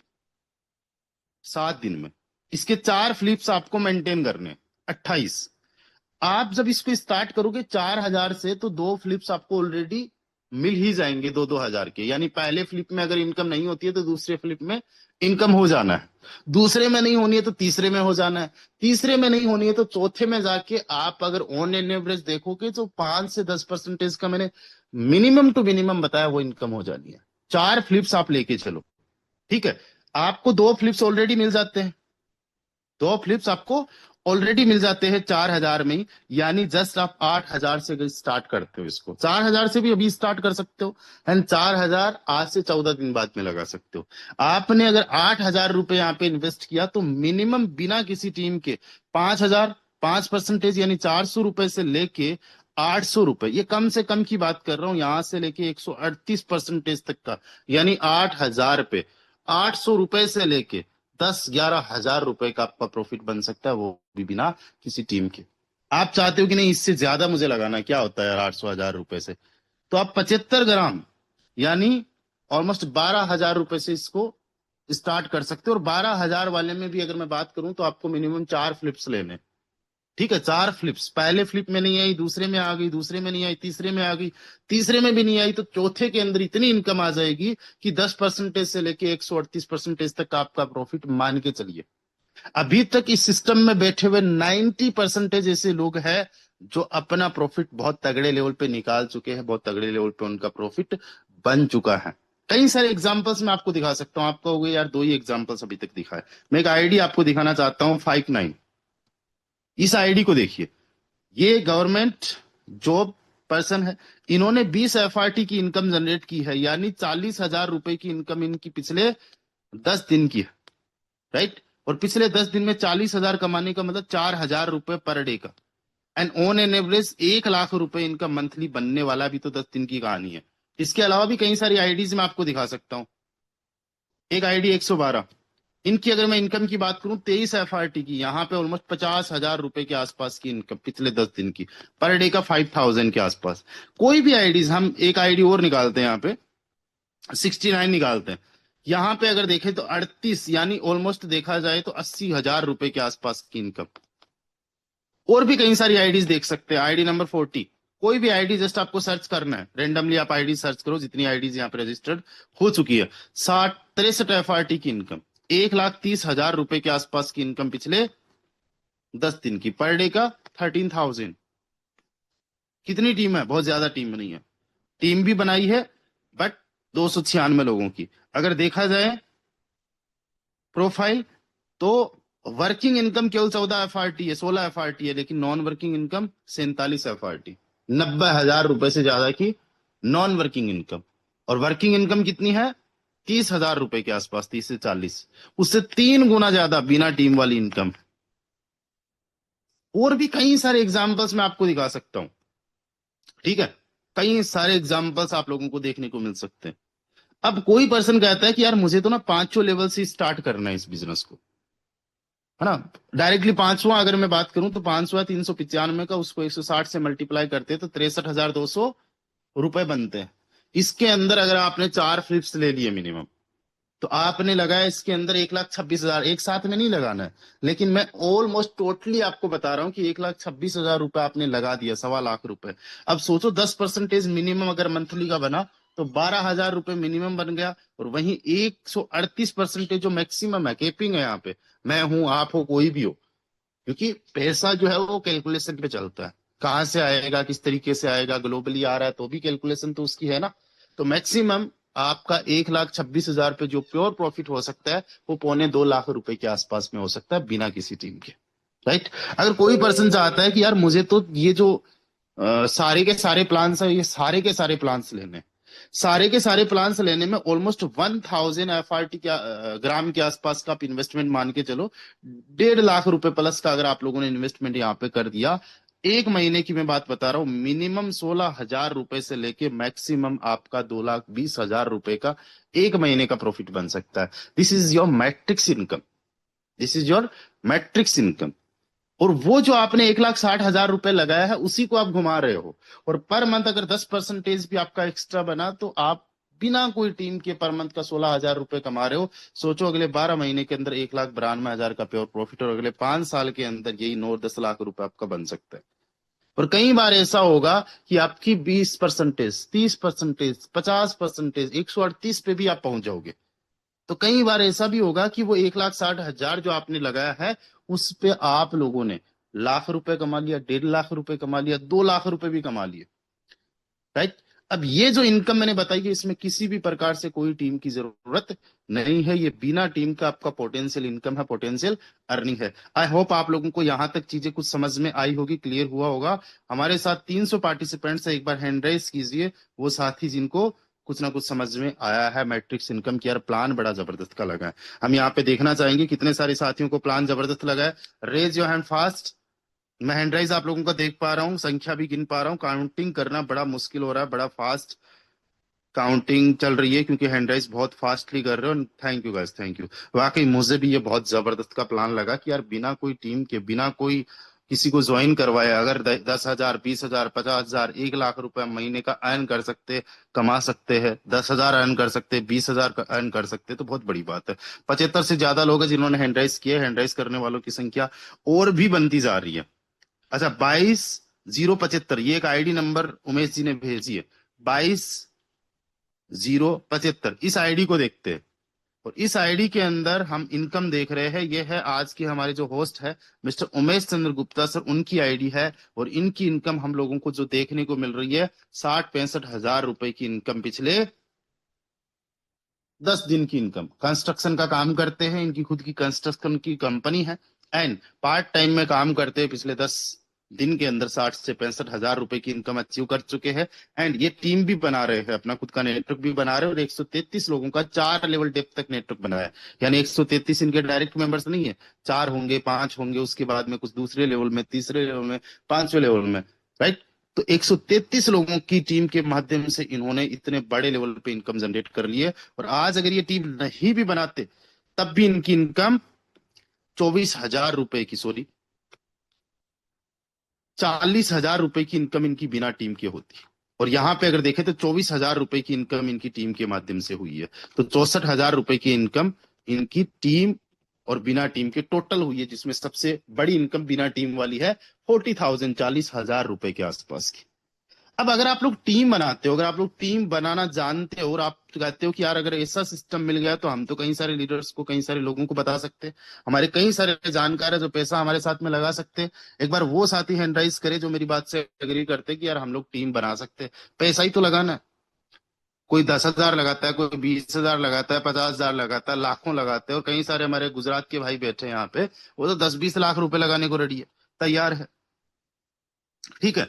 7 दिन में इसके 4 फ्लिप्स आपको मेंटेन करने, 28। आप जब इसको स्टार्ट करोगे 4,000 से तो 2 फ्लिप्स आपको ऑलरेडी मिल ही जाएंगे, 2-2 हजार के। यानी पहले फ्लिप में अगर इनकम नहीं होती है तो दूसरे फ्लिप में इनकम हो जाना है, दूसरे में नहीं होनी है तो तीसरे में हो जाना है, तीसरे में नहीं होनी है तो चौथे में जाके आप अगर ऑन एन एवरेज देखोगे तो 5 से 10% का मैंने मिनिमम टू मिनिमम बताया वो इनकम हो जानी है। 4 फ्लिप्स आप लेके चलो। ठीक है। आपको 2 फ्लिप्स ऑलरेडी मिल जाते हैं, 2 फ्लिप्स आपको ऑलरेडी मिल जाते हैं 4,000 में ही। यानी जस्ट आप 8,000 से स्टार्ट करते हो इसको, 4,000 से भी अभी स्टार्ट कर सकते हो, एंड 4,000 आज से 14 दिन बाद में लगा सकते हो। आपने अगर 8,000 रुपए यहाँ पे इन्वेस्ट किया तो मिनिमम बिना किसी टीम के 5,000, 5% यानी 400 रुपए से लेके 800 रुपए, ये कम से कम की बात कर रहा हूं, यहां से लेके 138% तक का, यानी 8,000 पे 800 रुपए से लेके 10-11 हजार रुपए का आपका प्रॉफिट बन सकता है, वो भी बिना किसी टीम के। आप चाहते हो कि नहीं इससे ज्यादा मुझे लगाना है, क्या होता है यार 800 हजार रुपए से, तो आप 75 ग्राम यानी ऑलमोस्ट 12,000 रुपए से इसको स्टार्ट कर सकते हो। और 12,000 वाले में भी अगर मैं बात करूं तो आपको मिनिमम 4 फ्लिप्स लेने। ठीक है, 4 फ्लिप्स। पहले फ्लिप में नहीं आई, दूसरे में आ गई, दूसरे में नहीं आई, तीसरे में आ गई, तीसरे में भी नहीं आई, तो चौथे के अंदर इतनी इनकम आ जाएगी कि 10% से लेके 138% तक का आपका प्रॉफिट मान के चलिए। अभी तक इस सिस्टम में बैठे हुए 90% ऐसे लोग हैं जो अपना प्रॉफिट बहुत तगड़े लेवल पे निकाल चुके हैं, बहुत तगड़े लेवल पे उनका प्रॉफिट बन चुका है। कई सारे एग्जांपल्स मैं आपको दिखा सकता हूं। आपको हो गए यार 2 ही एग्जांपल्स अभी तक दिखाए। मैं एक आईडी आपको दिखाना चाहता हूं, 59। इस आईडी को देखिए, ये गवर्नमेंट जॉब पर्सन है। इन्होंने 20 FRT की इनकम जनरेट की है, यानी 40,000 रुपए की इनकम इनकी पिछले 10 दिन की है। राइट। और पिछले 10 दिन में 40,000 कमाने का मतलब 4,000 रुपए पर डे का, and on an average 1 lakh रुपए इनका मंथली बनने वाला भी तो 10 दिन की कहानी है। इसके अलावा भी कई सारी आईडीज में आपको दिखा सकता हूं। एक आईडी 112, इनकी अगर मैं इनकम की बात करूं 23 FRT की, यहाँ पे ऑलमोस्ट 50,000 रुपए के आसपास की इनकम पिछले 10 दिन की, पर डे का 5,000 के आसपास। कोई भी आईडीज, हम एक आईडी और निकालते हैं यहाँ पे, 69 निकालते हैं। यहाँ पे अगर देखें तो 38, यानी ऑलमोस्ट देखा जाए तो 80,000 रुपए के आसपास की इनकम। और भी कई सारी आईडीज देख सकते हैं। आईडी नंबर 40, कोई भी आईडी जस्ट आपको सर्च करना है, रेंडमली आप आईडी सर्च करो, जितनी आईडीज यहाँ पे रजिस्टर्ड हो चुकी है। 63 FRT की इनकम, 1,30,000 रुपए के आसपास की इनकम पिछले 10 दिन की, पर डे का 13,000। कितनी टीम है? बहुत ज्यादा टीम नहीं है, टीम भी बनाई है बट 296 लोगों की। अगर देखा जाए प्रोफाइल तो वर्किंग इनकम केवल 14 FRT है, 16 FRT है, लेकिन नॉन वर्किंग इनकम 47 FRT, 90,000 रुपए से ज्यादा की नॉन वर्किंग इनकम। और वर्किंग इनकम कितनी है? 30,000 रुपए के आसपास, 30 से 40, उससे 3 गुना ज्यादा बिना टीम वाली इनकम। और भी कई सारे एग्जाम्पल्स मैं आपको दिखा सकता हूं। ठीक है, कई सारे एग्जाम्पल्स आप लोगों को देखने को मिल सकते हैं। अब कोई पर्सन कहता है कि यार मुझे तो ना 5 लेवल से स्टार्ट करना है इस बिजनेस को, है ना। डायरेक्टली 5वां अगर मैं बात करूं तो 5वां 395 का, उसको 160 से मल्टीप्लाई करते हैं तो 63,200 रुपए बनते हैं। इसके अंदर अगर आपने 4 फ्लिप्स ले लिए मिनिमम, तो आपने लगाया इसके अंदर 1,26,000। एक साथ में नहीं लगाना है, लेकिन मैं ऑलमोस्ट टोटली आपको बता रहा हूं कि 1,26,000 रुपए आपने लगा दिया, 1.25 लाख रुपए। अब सोचो 10% मिनिमम अगर मंथली का बना तो 12,000 रुपए मिनिमम बन गया। और वहीं 138% जो मैक्सिमम है, केपिंग है यहाँ पे, मैं हूं, आप हो, कोई भी हो, क्योंकि पैसा जो है वो कैलकुलेशन पे चलता है। कहाँ से आएगा, किस तरीके से आएगा, ग्लोबली आ रहा है तो भी कैलकुलेशन तो उसकी है ना। तो मैक्सिमम आपका 1,26,000 पे जो प्योर प्रॉफिट हो सकता है वो 1.25 लाख रुपए के आसपास में हो सकता है बिना किसी टीम के। राइट। अगर कोई पर्सन चाहता है कि यार मुझे तो ये जो सारे के सारे प्लान्स है, ये सारे के सारे प्लान्स लेने, सारे के सारे प्लान्स लेने में ऑलमोस्ट 1000 FRT के ग्राम के आसपास का आप इन्वेस्टमेंट मान के चलो। 1.5 लाख रुपए प्लस का अगर आप लोगों ने इन्वेस्टमेंट यहाँ पे कर दिया, एक महीने की मैं बात बता रहा हूँ, मिनिमम 16,000 रुपए से लेके मैक्सिमम आपका 2,20,000 रुपए का एक महीने का प्रॉफिट बन सकता है। This is your matrix income, this is your matrix income. और वो जो आपने 1,60,000 रुपए लगाया है उसी को आप घुमा रहे हो, और पर मंथ अगर 10% भी आपका एक्स्ट्रा बना तो आप बिना कोई टीम के पर मंथ का 16,000 रुपए कमा रहे हो। सोचो अगले 12 महीने के अंदर 1,92,000 का प्योर प्रॉफिट, और अगले 5 साल के अंदर यही 9-10 लाख रुपए आपका बन सकता है। और कई बार ऐसा होगा कि आपकी 20%, 30%, 50%, 138 पे भी आप पहुंच जाओगे। तो कई बार ऐसा भी होगा कि वो 1,60,000 जो आपने लगाया है उस पे आप लोगों ने लाख रुपए कमा लिया, 1.5 लाख रुपए कमा लिया, 2 लाख रुपए भी कमा लिए, राइट। अब ये जो इनकम मैंने बताई है इसमें किसी भी प्रकार से कोई टीम की जरूरत नहीं है, ये बिना टीम का आपका पोटेंशियल इनकम है, पोटेंशियल अर्निंग है। आई होप आप लोगों को यहां तक चीजें कुछ समझ में आई होगी, क्लियर हुआ होगा। हमारे साथ 300 पार्टिसिपेंट्स है, एक बार हैंड राइज कीजिए वो साथी जिनको कुछ ना कुछ समझ में आया है मैट्रिक्स इनकम की। यार प्लान बड़ा जबरदस्त का लगा है, हम यहाँ पे देखना चाहेंगे कितने सारे साथियों को प्लान जबरदस्त लगा है। Raise your hand fast. मैं हैंडराइज आप लोगों का देख पा रहा हूँ, संख्या भी गिन पा रहा हूँ, काउंटिंग करना बड़ा मुश्किल हो रहा है, बड़ा फास्ट काउंटिंग चल रही है क्योंकि हैंडराइज बहुत फास्टली कर रहे हो। Thank you guys, thank you. वाकई मुझे भी ये बहुत जबरदस्त का प्लान लगा कि यार बिना कोई टीम के, बिना कोई किसी को ज्वाइन करवाए अगर 10,000, 20,000, 50,000, 1 लाख रुपए महीने का अर्न कर सकते, कमा सकते हैं, 10,000 अर्न कर सकते, 20,000 अर्न कर सकते, तो बहुत बड़ी बात है। 75 से ज्यादा लोग हैं जिन्होंने हैंडराइज किए, हैंडराइज करने वालों की संख्या और भी बनती जा रही है। अच्छा, 22,075 ये एक आईडी नंबर उमेश जी ने भेजी है, 22,075 इस आईडी को देखते हैं। और इस आईडी के अंदर हम इनकम देख रहे हैं, ये है आज के हमारे जो होस्ट है मिस्टर उमेश चंद्र गुप्ता सर, उनकी आईडी है। और इनकी इनकम हम लोगों को जो देखने को मिल रही है 60-65 हजार रुपए की इनकम, पिछले 10 दिन की इनकम। कंस्ट्रक्शन का काम करते हैं, इनकी खुद की कंस्ट्रक्शन की कंपनी है, एंड पार्ट टाइम में काम करते हैं। पिछले 10 दिन के अंदर 60 से 65 हजार रुपए की इनकम अचीव कर चुके हैं। एंड ये टीम भी बना रहे हैं, अपना खुद का नेटवर्क भी बना रहे हैं, और 133 लोगों का 4 लेवल डेप्थ तक नेटवर्क बनाया है। यानी 133 इनके डायरेक्ट मेंबर्स नहीं है, 4 होंगे, 5 होंगे, उसके बाद में कुछ दूसरे लेवल में, तीसरे लेवल में, 5वें लेवल में, राइट। तो 133 लोगों की टीम के माध्यम से इन्होंने इतने बड़े लेवल पे इनकम जनरेट कर ली है। और आज अगर ये टीम नहीं भी बनाते तब भी इनकी इनकम 24,000 रुपए की, सॉरी, 40,000 रुपए की इनकम इनकी बिना टीम के होती। और यहाँ पे अगर देखें तो 24,000 रुपए की इनकम इनकी टीम के माध्यम से हुई है। तो 64,000 रुपए की इनकम इनकी टीम और बिना टीम के टोटल हुई है, जिसमें सबसे बड़ी इनकम बिना टीम वाली है 40,000, 40,000 रुपए के आसपास की। अब अगर आप लोग टीम बनाते हो, अगर आप लोग टीम बनाना जानते हो और आप कहते हो कि यार अगर ऐसा सिस्टम मिल गया तो हम तो कई सारे लीडर्स को, कई सारे लोगों को बता सकते हैं, हमारे कई सारे जानकार है जो पैसा हमारे साथ में लगा सकते हैं, एक बार वो साथी हैंड राइज करे जो मेरी बात से एग्री करते हैं कि यार हम लोग टीम बना सकते हैं। पैसा ही तो लगाना है। कोई 10,000 लगाता है, कोई 20,000 लगाता है, 50,000 लगाता है, लाखों लगाते हैं। और कई सारे हमारे गुजरात के भाई बैठे हैं यहाँ पे, वो तो 10-20 लाख रुपए लगाने को रेडी है, तैयार है। ठीक है,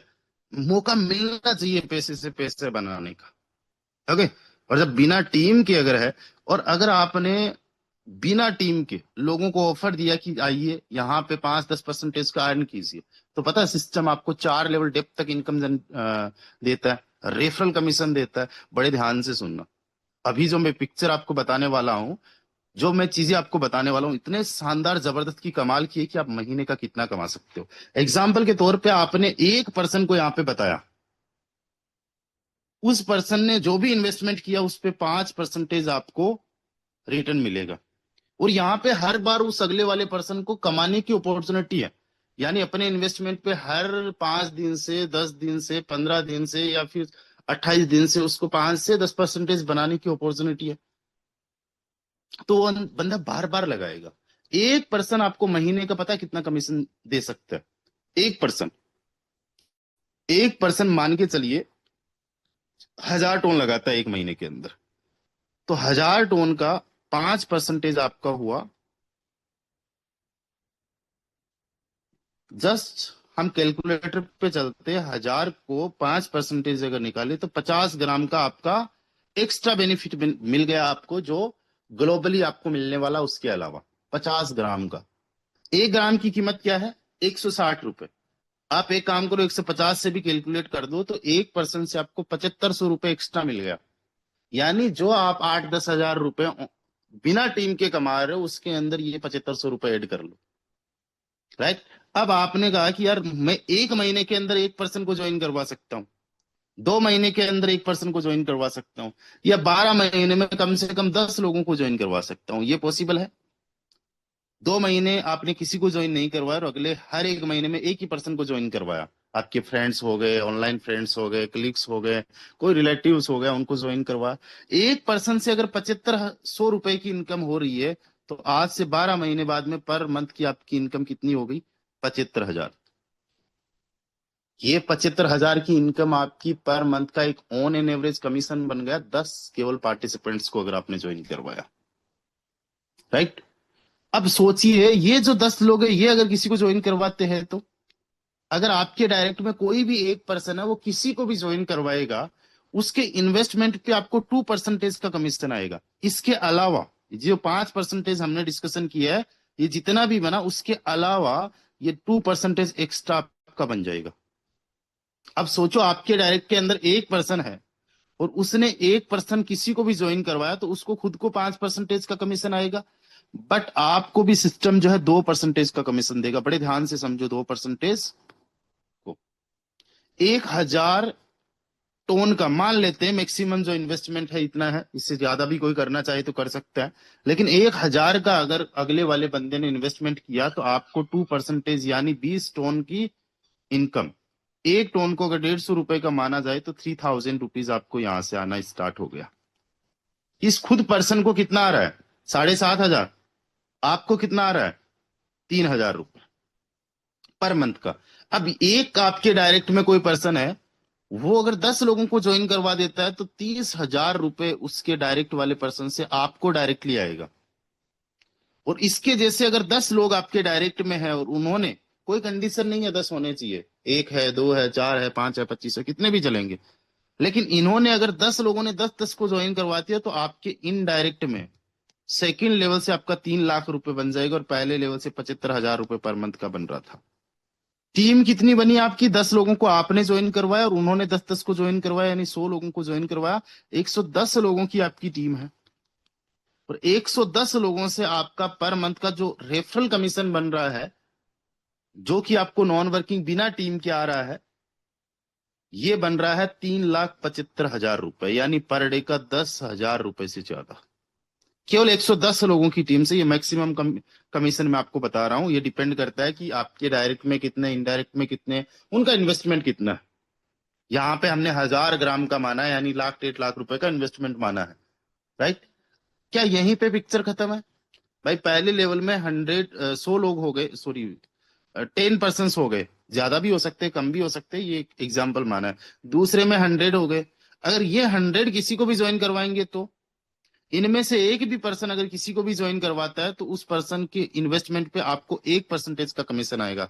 मौका मिलना चाहिए पैसे से पैसे बनाने का। ओके। और जब बिना टीम के अगर है, और अगर आपने बिना टीम के लोगों को ऑफर दिया कि आइए यहाँ पे 5-10% का अर्न कीजिए, तो पता है सिस्टम आपको 4 लेवल डेप्थ तक इनकम देता है, रेफरल कमीशन देता है। बड़े ध्यान से सुनना, अभी जो मैं पिक्चर आपको बताने वाला हूँ, जो मैं चीजें आपको बताने वाला हूँ, इतने शानदार जबरदस्त की कमाल की है कि आप महीने का कितना कमा सकते हो। एग्जाम्पल के तौर पे आपने एक पर्सन को यहाँ पे बताया, उस पर्सन ने जो भी इन्वेस्टमेंट किया उस पे 5% आपको रिटर्न मिलेगा। और यहाँ पे हर बार उस अगले वाले पर्सन को कमाने की अपॉर्चुनिटी है। यानी अपने इन्वेस्टमेंट पे हर 5 दिन से, 10 दिन से, 15 दिन से, या फिर 28 दिन से उसको 5 से 10% बनाने की अपॉर्चुनिटी है। तो वो बंदा बार बार लगाएगा। एक पर्सन आपको महीने का पता है कितना कमीशन दे सकता है? एक पर्सन, एक पर्सन मान के चलिए 1,000 टोन लगाता है एक महीने के अंदर, तो 1,000 टोन का 5% आपका हुआ जस्ट हम कैलकुलेटर पे चलते, 1000 को 5% अगर निकाले तो 50 ग्राम का आपका एक्स्ट्रा बेनिफिट मिल गया आपको, जो ग्लोबली आपको मिलने वाला उसके अलावा 50 ग्राम का। 1 ग्राम की कीमत क्या है? 160 रुपए। आप एक काम करो, 150 से भी कैलकुलेट कर दो तो 1% से आपको 7500 रुपए एक्स्ट्रा मिल गया। यानी जो आप 8-10 हजार रुपए बिना टीम के कमा रहे हो, उसके अंदर ये 7500 रुपए ऐड कर लो। राइट। अब आपने कहा कि यार मैं 1 महीने के अंदर 1 पर्सन को ज्वाइन करवा सकता हूँ, 2 महीने के अंदर 1 पर्सन को ज्वाइन करवा सकता हूँ, या 12 महीने में कम से कम 10 लोगों को ज्वाइन करवा सकता हूँ। ये पॉसिबल है। 2 महीने आपने किसी को ज्वाइन नहीं करवाया और अगले हर एक महीने में एक ही पर्सन को ज्वाइन करवाया। आपके फ्रेंड्स हो गए, ऑनलाइन फ्रेंड्स हो गए, कलीग्स हो गए, कोई रिलेटिव्स हो गए, उनको ज्वाइन करवाया। 1 पर्सन से अगर 7500 रुपए की इनकम हो रही है, तो आज से 12 महीने बाद में पर मंथ की आपकी इनकम कितनी हो गई? 75,000। ये 75,000 की इनकम आपकी पर मंथ का एक ऑन एन एवरेज कमीशन बन गया, 10 केवल पार्टिसिपेंट्स को अगर आपने ज्वाइन करवाया। राइट। अब सोचिए, ये जो 10 लोग हैं, ये अगर किसी को ज्वाइन करवाते हैं, तो अगर आपके डायरेक्ट में कोई भी 1 पर्सन है, वो किसी को भी ज्वाइन करवाएगा, उसके इन्वेस्टमेंट पे आपको 2% का कमीशन आएगा। इसके अलावा जो 5% हमने डिस्कशन किया है, ये जितना भी बना उसके अलावा ये 2% एक्स्ट्रा आपका बन जाएगा। अब सोचो, आपके डायरेक्ट के अंदर 1 पर्सन है और उसने 1 पर्सन किसी को भी ज्वाइन करवाया, तो उसको खुद को 5% का कमीशन आएगा। बट आपको भी सिस्टम जो है 2% का कमीशन देगा। बड़े ध्यान से समझो, 2% को 1000 टोन का मान लेते हैं, मैक्सिमम जो इन्वेस्टमेंट है इतना है, इससे ज्यादा भी कोई करना चाहे तो कर सकता है। लेकिन 1000 का अगर अगले वाले बंदे ने इन्वेस्टमेंट किया, तो आपको 2% यानी 20 टोन की इनकम। 1 टोन को अगर 150 रुपए का माना जाए, तो 3000 रुपीज आपको यहां से आना स्टार्ट हो गया। इस खुद पर्सन को कितना आ रहा है? 7,500। आपको कितना आ रहा है? 3,000 रुपए पर मंथ का। अब एक आपके डायरेक्ट में कोई पर्सन है, वो अगर 10 लोगों को ज्वाइन करवा देता है, तो 30,000 रुपए उसके डायरेक्ट वाले पर्सन से आपको डायरेक्टली आएगा। और इसके जैसे अगर 10 लोग आपके डायरेक्ट में है और उन्होंने, कोई कंडीशन नहीं है 10 होने चाहिए, 1 है, 2 है, 4 है, 5 है, 25 है, कितने भी चलेंगे, लेकिन इन्होंने अगर 10 लोगों ने 10-10 को ज्वाइन करवा दिया, तो आपके इनडायरेक्ट में सेकंड लेवल से आपका 3 लाख रुपए बन जाएगा, और पहले लेवल से 75,000 रुपए पर मंथ का बन रहा था। टीम कितनी बनी आपकी? 10 लोगों को आपने ज्वाइन करवाया और उन्होंने 10-10 को ज्वाइन करवाया, यानी 100 लोगों को ज्वाइन करवाया। 110 लोगों की आपकी टीम है, और 110 लोगों से आपका पर मंथ का जो रेफरल कमीशन बन रहा है, जो कि आपको नॉन वर्किंग बिना टीम के आ रहा है, ये बन रहा है 3,75,000 रुपए, यानी पर डे का 10,000 रुपए से ज्यादा, केवल 110 लोगों की टीम से। ये मैक्सिमम कमीशन मैं आपको बता रहा हूं। ये डिपेंड करता है कि आपके डायरेक्ट में कितने, इनडायरेक्ट में कितने, उनका इन्वेस्टमेंट कितना है। यहाँ पे हमने 1000 ग्राम का माना है, यानी 1,00,000-1,50,000 रुपए का इन्वेस्टमेंट माना है। राइट। क्या यहीं पे पिक्चर खत्म है? भाई पहले लेवल में 100 लोग हो गए, सॉरी 10 पर्सन हो गए, ज्यादा भी हो सकते कम भी हो सकते, ये एक एग्जाम्पल माना है। दूसरे में 100 हो गए। अगर ये 100 किसी को भी ज्वाइन करवाएंगे, तो इनमें से एक भी पर्सन अगर किसी को भी ज्वाइन करवाता है, तो उस पर्सन के इन्वेस्टमेंट पे आपको 1% का कमीशन आएगा।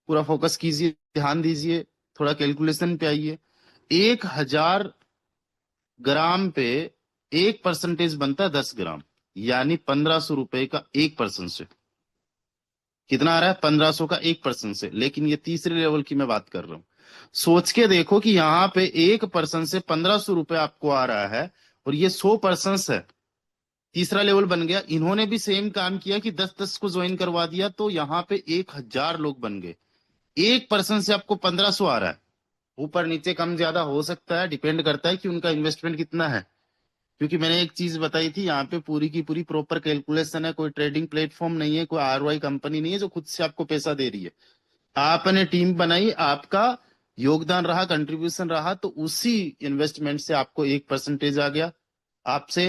पूरा फोकस कीजिए, ध्यान दीजिए, थोड़ा कैलकुलेशन पे आइए। 1,000 ग्राम पे 1% बनता है 10 ग्राम, यानी 1,500 रुपए का 1 पर्सन से। कितना आ रहा है? 1,500 का 1 पर्सन से। लेकिन ये तीसरे लेवल की मैं बात कर रहा हूं। सोच के देखो कि यहाँ पे 1 पर्सन से 1,500 रुपए आपको आ रहा है, और ये 100 पर्सन है, तीसरा लेवल बन गया। इन्होंने भी सेम काम किया कि 10-10 को ज्वाइन करवा दिया, तो यहाँ पे 1,000 लोग बन गए। 1 पर्सन से आपको 1,500 आ रहा है। ऊपर नीचे कम ज्यादा हो सकता है, डिपेंड करता है कि उनका इन्वेस्टमेंट कितना है। क्योंकि मैंने एक चीज बताई थी, यहाँ पे पूरी की पूरी प्रॉपर कैलकुलेशन है। कोई ट्रेडिंग प्लेटफॉर्म नहीं है, कोई आरओआई कंपनी नहीं है जो खुद से आपको पैसा दे रही है। आपने टीम बनाई, आपका योगदान रहा, कंट्रीब्यूशन रहा, तो उसी इन्वेस्टमेंट से आपको 1% आ गया। आपसे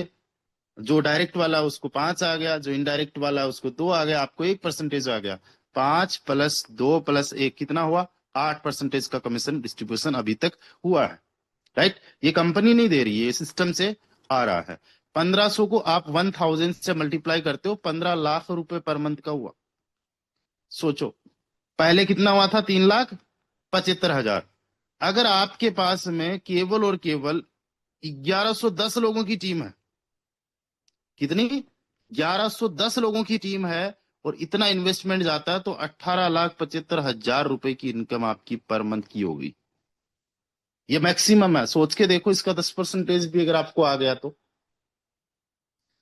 जो डायरेक्ट वाला उसको 5 आ गया, जो इनडायरेक्ट वाला उसको 2 आ गया, आपको 1% आ गया। 5+2+1 कितना हुआ? 8% का कमीशन डिस्ट्रीब्यूशन अभी तक हुआ है। राइट। ये कंपनी नहीं दे रही है, ये सिस्टम से आ रहा है। 1,500 को आप 1,000 से मल्टीप्लाई करते हो, 15 लाख रुपए पर मंथ का हुआ। सोचो, पहले कितना हुआ था? 3,75,000। अगर आपके पास में केवल और केवल 1110 लोगों की टीम है, कितनी? 1110 लोगों की टीम है, और इतना इन्वेस्टमेंट जाता है, तो 18,75,000 रुपए की इनकम आपकी पर मंथ की होगी। ये मैक्सिमम है, सोच के देखो, इसका 10% भी अगर आपको आ गया तो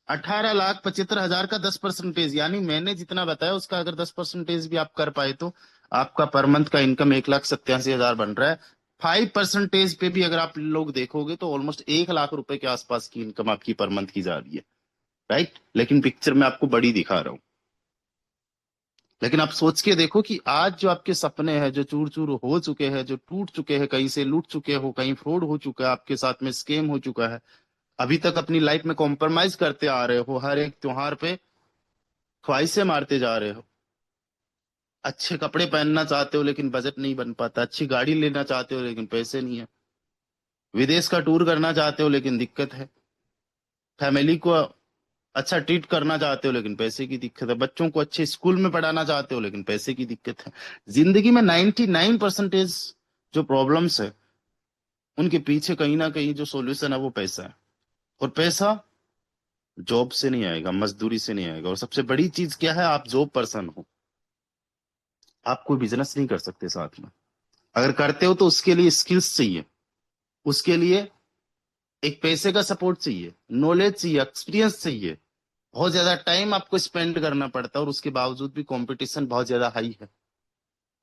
18,75,000 का 10%, यानी मैंने जितना बताया उसका अगर 10% भी आप कर पाए तो आपका पर मंथ का इनकम 1,87,000 बन रहा है। 5% पे भी अगर आप लोग देखोगे तो ऑलमोस्ट 1 लाख रुपए के आसपास की इनकम आपकी पर मंथ की जा रही है, राइट? लेकिन पिक्चर में आपको बड़ी दिखा रहा हूं। लेकिन आप सोच के देखो कि आज जो आपके सपने हैं, जो चूर चूर हो चुके हैं, जो टूट चुके हैं, कहीं से लूट चुके हो, कहीं फ्रॉड हो चुका है, आपके साथ में स्कैम हो चुका है, अभी तक अपनी लाइफ में कॉम्प्रोमाइज करते आ रहे हो, हर एक त्योहार पे ख्वाहिशें मारते जा रहे हो, अच्छे कपड़े पहनना चाहते हो लेकिन बजट नहीं बन पाता, अच्छी गाड़ी लेना चाहते हो लेकिन पैसे नहीं है, विदेश का टूर करना चाहते हो लेकिन दिक्कत है, फैमिली को अच्छा ट्रीट करना चाहते हो लेकिन पैसे की दिक्कत है, बच्चों को अच्छे स्कूल में पढ़ाना चाहते हो लेकिन पैसे की दिक्कत है। जिंदगी में 99% जो प्रॉब्लम्स है, उनके पीछे कहीं ना कहीं जो सॉल्यूशन है वो पैसा है। और पैसा जॉब से नहीं आएगा, मजदूरी से नहीं आएगा, और सबसे बड़ी चीज क्या है, आप जॉब पर्सन हो, आप कोई बिजनेस नहीं कर सकते साथ में। अगर करते हो तो उसके लिए स्किल्स चाहिए, उसके लिए एक पैसे का सपोर्ट चाहिए, नॉलेज चाहिए, एक्सपीरियंस चाहिए, बहुत ज्यादा टाइम आपको स्पेंड करना पड़ता है, और उसके बावजूद भी कंपटीशन बहुत ज्यादा हाई है।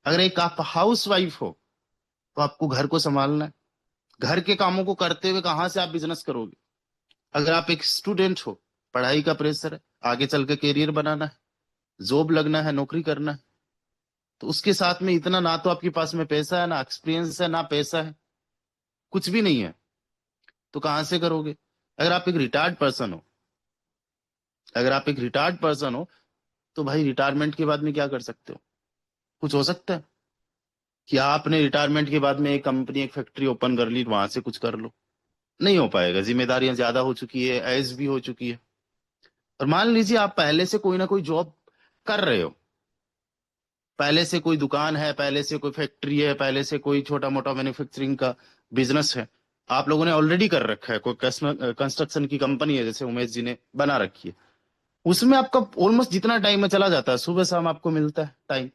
अगर एक आप हाउस वाइफ हो तो आपको घर को संभालना है, घर के कामों को करते हुए कहाँ से आप बिजनेस करोगे? अगर आप एक स्टूडेंट हो, पढ़ाई का प्रेशर है, आगे चल के करियर बनाना है, जॉब लगना है, नौकरी करना है, तो उसके साथ में इतना ना तो आपके पास में पैसा है, ना एक्सपीरियंस है, ना पैसा है, कुछ भी नहीं है, तो कहाँ से करोगे? अगर आप एक रिटायर्ड पर्सन हो, अगर आप एक रिटायर्ड पर्सन हो तो भाई रिटायरमेंट के बाद में क्या कर सकते हो? कुछ हो सकता है कि आपने रिटायरमेंट के बाद में एक कंपनी, एक फैक्ट्री ओपन कर ली, वहां से कुछ कर लो? नहीं हो पाएगा, जिम्मेदारियां ज्यादा हो चुकी है, एज भी हो चुकी है। और मान लीजिए आप पहले से कोई ना कोई जॉब कर रहे हो, पहले से कोई दुकान है, पहले से कोई फैक्ट्री है, पहले से कोई छोटा मोटा मैन्युफैक्चरिंग का बिजनेस है, आप लोगों ने ऑलरेडी कर रखा है, कोई कंस्ट्रक्शन की कंपनी है जैसे उमेश जी ने बना रखी है, उसमें आपका ऑलमोस्ट जितना टाइम में चला जाता है, सुबह शाम आपको मिलता है टाइम।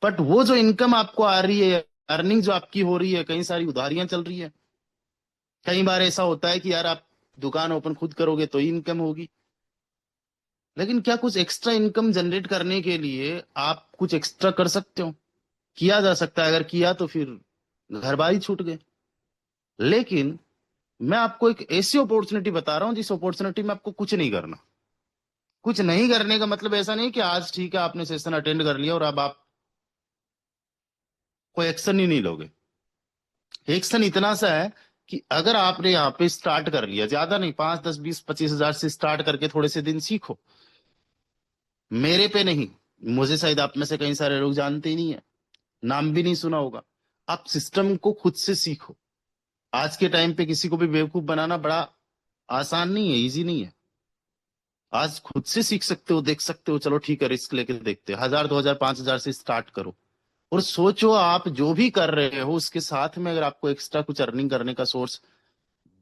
बट वो जो इनकम आपको आ रही है, अर्निंग जो आपकी हो रही है, कई सारी उधारियां चल रही है। कई बार ऐसा होता है कि यार आप दुकान ओपन खुद करोगे तो ही इनकम होगी, लेकिन क्या कुछ एक्स्ट्रा इनकम जनरेट करने के लिए आप कुछ एक्स्ट्रा कर सकते हो? किया जा सकता है, अगर किया तो फिर घर बार ही छूट गए। लेकिन मैं आपको एक ऐसी अपॉर्चुनिटी बता रहा हूं जिस अपॉर्चुनिटी में आपको कुछ नहीं करना। कुछ नहीं करने का मतलब ऐसा नहीं कि आज ठीक है आपने सेशन अटेंड कर लिया और अब आप कोई एक्शन ही नहीं लोगे। एक्शन इतना सा है कि अगर आपने यहाँ पे स्टार्ट कर लिया, ज्यादा नहीं, 5, 10, 20, 25 हजार से स्टार्ट करके थोड़े से दिन सीखो। मेरे पे नहीं, मुझे शायद आप में से कई सारे लोग जानते ही नहीं है, नाम भी नहीं सुना होगा। आप सिस्टम को खुद से सीखो। आज के टाइम पे किसी को भी बेवकूफ बनाना बड़ा आसान नहीं है, इजी नहीं है। आज खुद से सीख सकते हो, देख सकते हो, चलो ठीक है रिस्क लेके देखते हैं, 1,000, 2,000, 5,000 से स्टार्ट करो। और सोचो आप जो भी कर रहे हो उसके साथ में अगर आपको एक्स्ट्रा कुछ अर्निंग करने का सोर्स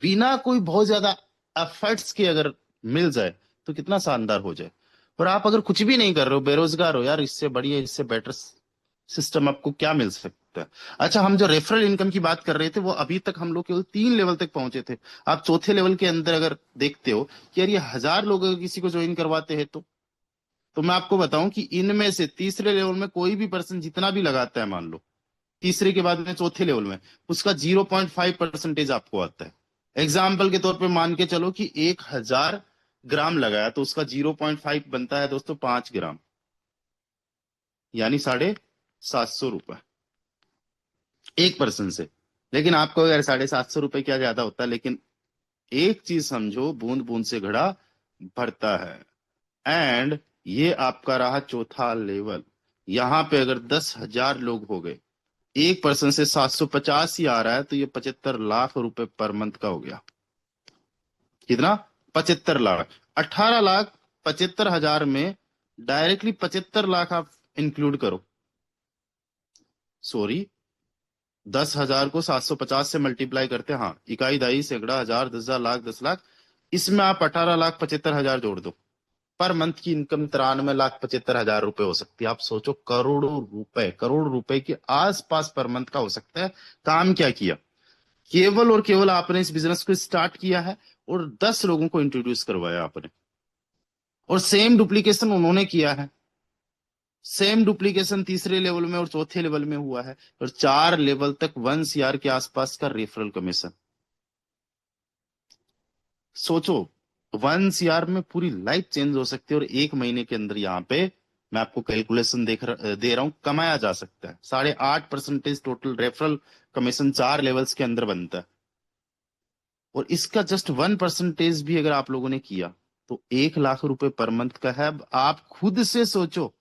बिना कोई बहुत ज्यादा एफर्ट्स के अगर मिल जाए तो कितना शानदार हो जाए। और आप अगर कुछ भी नहीं कर रहे हो, बेरोजगार हो, यार इससे बढ़िया, इससे बेटर सिस्टम आपको क्या मिल सकता है? अच्छा, हम जो रेफरल इनकम की बात कर रहे थे वो अभी तक हम लोग केवल 3 लेवल तक पहुंचे थे। आप चौथे लेवल के अंदर अगर देखते हो कि यार ये 1,000 लोग अगर किसी को ज्वाइन करवाते हैं तो मैं आपको बताऊं कि इनमें से तीसरे लेवल में कोई भी पर्सन जितना भी लगाता है, मान लो तीसरे के बाद में चौथे लेवल में, उसका 0.5% आपको आता है। एग्जाम्पल के तौर पे मान के चलो कि 1,000 ग्राम लगाया तो उसका 0.5 बनता है दोस्तों 5 ग्राम, यानी 750 रुपए एक पर्सन से। लेकिन आपको अगर 750 रुपए क्या ज्यादा होता है, लेकिन एक चीज समझो, बूंद बूंद से घड़ा भरता है। एंड ये आपका रहा चौथा लेवल। यहां पे अगर 10,000 लोग हो गए, एक पर्सन से 750 ही आ रहा है, तो ये 75 लाख रुपए पर मंथ का हो गया। कितना? 75 लाख। 18,75,000 में डायरेक्टली 75 लाख आप इंक्लूड करो, सॉरी, 10,000 को 750 से मल्टीप्लाई करते हैं, हाँ, इकाई, दहाई, सैकड़ा, हजार, 10,000, लाख, 10 लाख, इसमें आप 18,75,000 जोड़ दो। पर मंथ की इनकम 93,75,000 रुपए हो सकती है। आप सोचो, करोड़ रुपए के आसपास पर मंथ का हो सकता है। काम क्या किया? केवल और केवल आपने इस बिजनेस को स्टार्ट किया है और 10 लोगों को इंट्रोड्यूस करवाया आपने, और सेम डुप्लीकेशन उन्होंने किया है। सेम डुप्लीकेशन तीसरे लेवल में और चौथे लेवल में हुआ है, और 4 लेवल तक 1 CR के आसपास का रेफरल कमीशन। सोचो, 1 CR में पूरी लाइफ चेंज हो सकती है, और 1 महीने के अंदर यहाँ पे मैं आपको कैलकुलेशन दे रहा हूं, कमाया जा सकता है 8.5% टोटल रेफरल कमीशन 4 लेवल्स के अंदर बनता है। और इसका जस्ट 1% भी अगर आप लोगों ने किया तो 1 लाख रुपए पर मंथ का है। अब आप खुद से सोचो,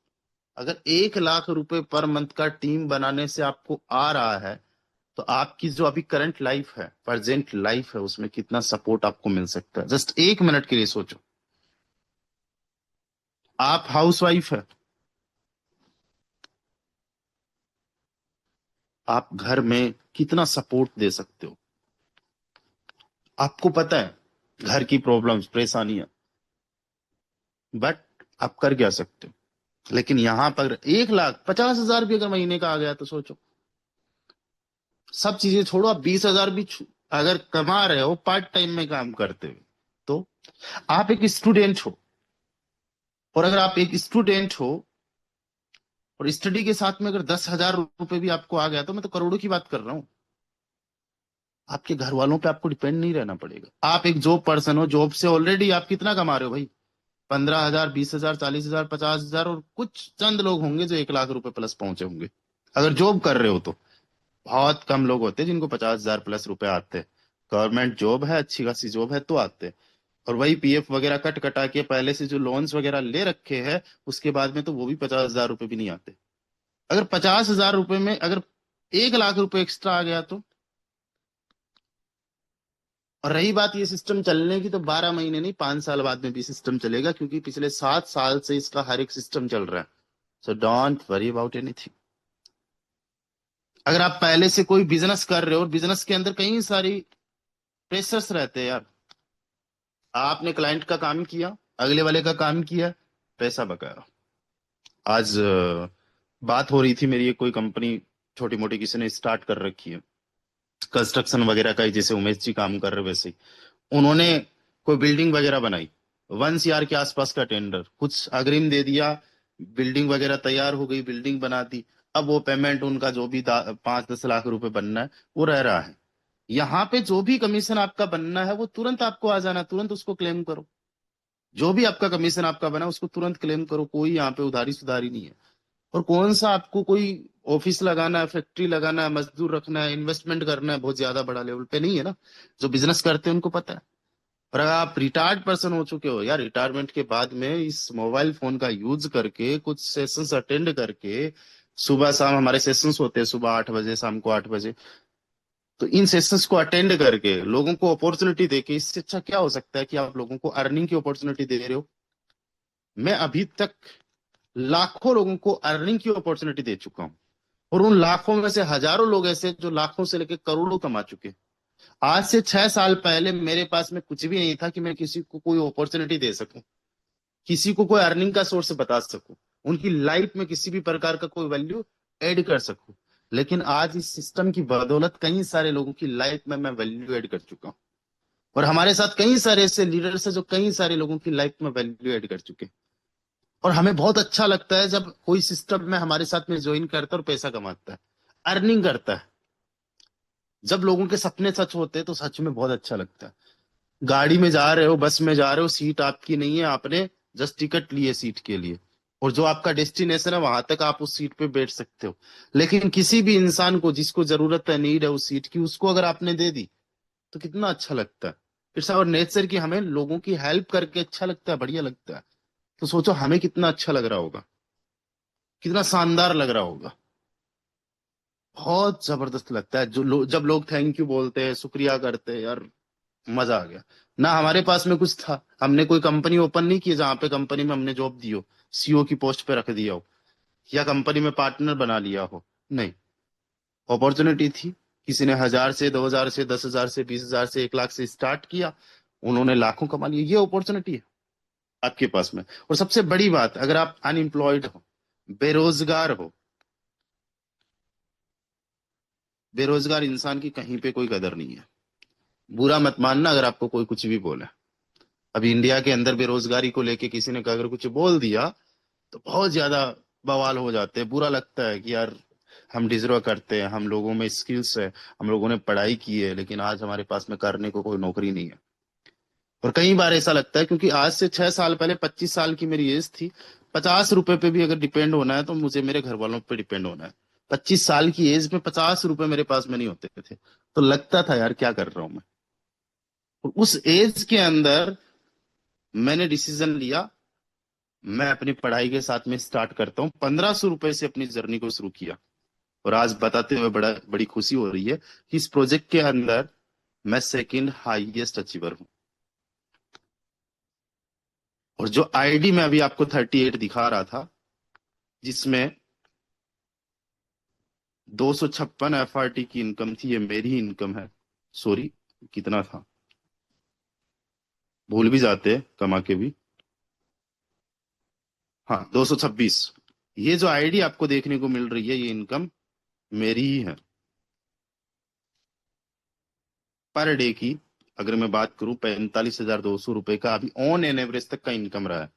अगर 1 लाख रुपए पर मंथ का टीम बनाने से आपको आ रहा है, तो आपकी जो अभी करंट लाइफ है, प्रेजेंट लाइफ है, उसमें कितना सपोर्ट आपको मिल सकता है। जस्ट 1 मिनट के लिए सोचो, आप हाउस वाइफ है, आप घर में कितना सपोर्ट दे सकते हो? आपको पता है घर की प्रॉब्लम्स, परेशानियां, बट आप कर क्या सकते हो? लेकिन यहां पर 1,50,000 भी अगर महीने का आ गया तो सोचो, सब चीजें छोड़ो, आप 20,000 भी अगर कमा रहे हो पार्ट टाइम में काम करते हुए, तो आप एक स्टूडेंट हो, और अगर आप एक स्टूडेंट हो और स्टडी के साथ में अगर 10,000 रुपए भी आपको आ गया, तो मैं तो करोड़ों की बात कर रहा हूं। आपके घर वालों पे आपको डिपेंड नहीं रहना पड़ेगा। आप एक जॉब पर्सन हो, जॉब से ऑलरेडी आप कितना कमा रहे हो भाई? 15,000, 20,000, 40,000, 50,000, और कुछ चंद लोग होंगे जो 1 लाख रुपए प्लस पहुंचे होंगे अगर जॉब कर रहे हो तो। बहुत कम लोग होते हैं जिनको 50,000 प्लस रुपए आते हैं। गवर्नमेंट जॉब है, अच्छी खासी जॉब है तो आते हैं। और वही पीएफ वगैरह कट कटा के पहले से जो लोन्स वगैरह ले रखे हैं, उसके बाद में तो वो भी 50,000 रुपए भी नहीं आते। अगर 50,000 रुपए में अगर 1 लाख रुपए एक्स्ट्रा आ गया तो। और रही बात ये सिस्टम चलने की, तो 12 महीने नहीं, 5 साल बाद में भी सिस्टम चलेगा, क्योंकि पिछले 7 साल से इसका हर एक सिस्टम चल रहा है। So don't worry about anything. अगर आप पहले से कोई बिजनेस कर रहे हो, और बिजनेस के अंदर कई सारी प्रेशर्स रहते हैं यार, आपने क्लाइंट का काम किया, अगले वाले का काम किया, पैसा बकाया। आज बात हो रही थी मेरी, एक कोई कंपनी छोटी मोटी किसी ने स्टार्ट कर रखी है, कंस्ट्रक्शन वगैरह का ही, जैसे उमेश जी काम कर रहे वैसे ही। उन्होंने कोई बिल्डिंग वगैरह बनाई, 1 CR के आसपास का टेंडर, कुछ अग्रिम दे दिया, बिल्डिंग वगैरह तैयार हो गई, बिल्डिंग बना दी। अब वो पेमेंट उनका जो भी 5-10 लाख रुपए बनना है वो रह रहा है। यहाँ पे जो भी कमीशन आपका बनना है वो तुरंत आपको आ जाना, तुरंत उसको क्लेम करो। जो भी आपका कमीशन आपका बना उसको तुरंत क्लेम करो, कोई यहाँ पे उधारी सुधारी नहीं है। और कौन सा आपको कोई ऑफिस लगाना है, फैक्ट्री लगाना है, मजदूर रखना है, इन्वेस्टमेंट करना है बहुत ज्यादा बड़ा लेवल पे, नहीं है ना। जो बिजनेस करते हैं उनको पता है। और अगर आप रिटायर्ड पर्सन हो चुके हो यार, रिटायरमेंट के बाद में इस मोबाइल फोन का यूज करके, कुछ सेशंस अटेंड करके, सुबह शाम हमारे सेशंस होते हैं, सुबह 8 बजे, शाम को 8 बजे, तो इन सेशंस को अटेंड करके लोगों को अपॉर्चुनिटी देके, इससे अच्छा क्या हो सकता है कि आप लोगों को अर्निंग की अपॉर्चुनिटी दे रहे हो। मैं अभी तक लाखों लोगों को अर्निंग की अपॉर्चुनिटी दे चुका हूं, और उन लाखों में से हजारों लोग ऐसे जो लाखों से लेकर करोड़ों कमा चुके हैं। आज से 6 साल पहले मेरे पास में कुछ भी नहीं था कि मैं किसी को कोई अपॉर्चुनिटी दे सकूं, किसी को कोई अर्निंग का सोर्स बता सकूं, उनकी लाइफ में किसी भी प्रकार का कोई वैल्यू ऐड कर सकूं। लेकिन आज इस सिस्टम की बदौलत कई सारे लोगों की लाइफ में मैं वैल्यू ऐड कर चुका हूं, और हमारे साथ कई सारे ऐसे लीडर्स हैं जो कई सारे लोगों की लाइफ में वैल्यू ऐड कर चुके हैं। और हमें बहुत अच्छा लगता है जब कोई सिस्टम में हमारे साथ में ज्वाइन करता है और पैसा कमाता है, अर्निंग करता है। जब लोगों के सपने सच होते हैं तो सच में बहुत अच्छा लगता है। गाड़ी में जा रहे हो, बस में जा रहे हो, सीट आपकी नहीं है, आपने जस्ट टिकट ली है सीट के लिए, और जो आपका डेस्टिनेशन है वहां तक आप उस सीट पे बैठ सकते हो। लेकिन किसी भी इंसान को जिसको जरूरत है, नीड है उस सीट की, उसको अगर आपने दे दी तो कितना अच्छा लगता है। इट्स आवर नेचर कि हमें लोगों की हेल्प करके अच्छा लगता है, बढ़िया लगता है। तो सोचो हमें कितना अच्छा लग रहा होगा, कितना शानदार लग रहा होगा। बहुत जबरदस्त लगता है जब लोग थैंक यू बोलते हैं, शुक्रिया करते हैं यार, मजा आ गया। ना हमारे पास में कुछ था, हमने कोई कंपनी ओपन नहीं की जहां पे कंपनी में हमने जॉब दी हो, सीईओ की पोस्ट पे रख दिया हो, या कंपनी में पार्टनर बना लिया हो, नहीं। अपॉर्चुनिटी थी, किसी ने 1,000 से, 2,000 से, 10,000 से, 20,000 से, 1 लाख से स्टार्ट किया, उन्होंने लाखों कमा लिए। ये अपॉर्चुनिटी है आपके पास में। और सबसे बड़ी बात, अगर आप अनएम्प्लॉयड हो, बेरोजगार हो, बेरोजगार इंसान की कहीं पे कोई कदर नहीं है। बुरा मत मानना अगर आपको कोई कुछ भी बोले। अभी इंडिया के अंदर बेरोजगारी को लेके किसी ने अगर कुछ बोल दिया तो बहुत ज्यादा बवाल हो जाते हैं, बुरा लगता है कि यार हम डिजर्व करते हैं, हम लोगों में स्किल्स है, हम लोगों ने पढ़ाई की है, लेकिन आज हमारे पास में करने को कोई नौकरी नहीं है। और कई बार ऐसा लगता है, क्योंकि आज से 6 साल पहले, 25 साल की मेरी एज थी, 50 रुपए पे भी अगर डिपेंड होना है तो मुझे मेरे घर वालों पे डिपेंड होना है। 25 साल की एज में 50 रुपए मेरे पास में नहीं होते थे, तो लगता था यार क्या कर रहा हूं मैं। और उस एज के अंदर मैंने डिसीजन लिया, मैं अपनी पढ़ाई के साथ में स्टार्ट करता हूँ। 1,500 रुपए से अपनी जर्नी को शुरू किया, और आज बताते हुए बड़ी खुशी हो रही है कि इस प्रोजेक्ट के अंदर मैं सेकंड हाईएस्ट अचीवर हूँ। और जो आईडी में अभी आपको 38 दिखा रहा था, जिसमें 256 FRT की इनकम थी, ये मेरी इनकम है। सॉरी, कितना था, भूल भी जाते हैं कमा के भी। हाँ, 226। ये जो आईडी आपको देखने को मिल रही है, ये इनकम मेरी ही है पर डे की। अगर मैं बात करूं, 45,200 रुपए का अभी ऑन एन एवरेज तक का इनकम रहा है।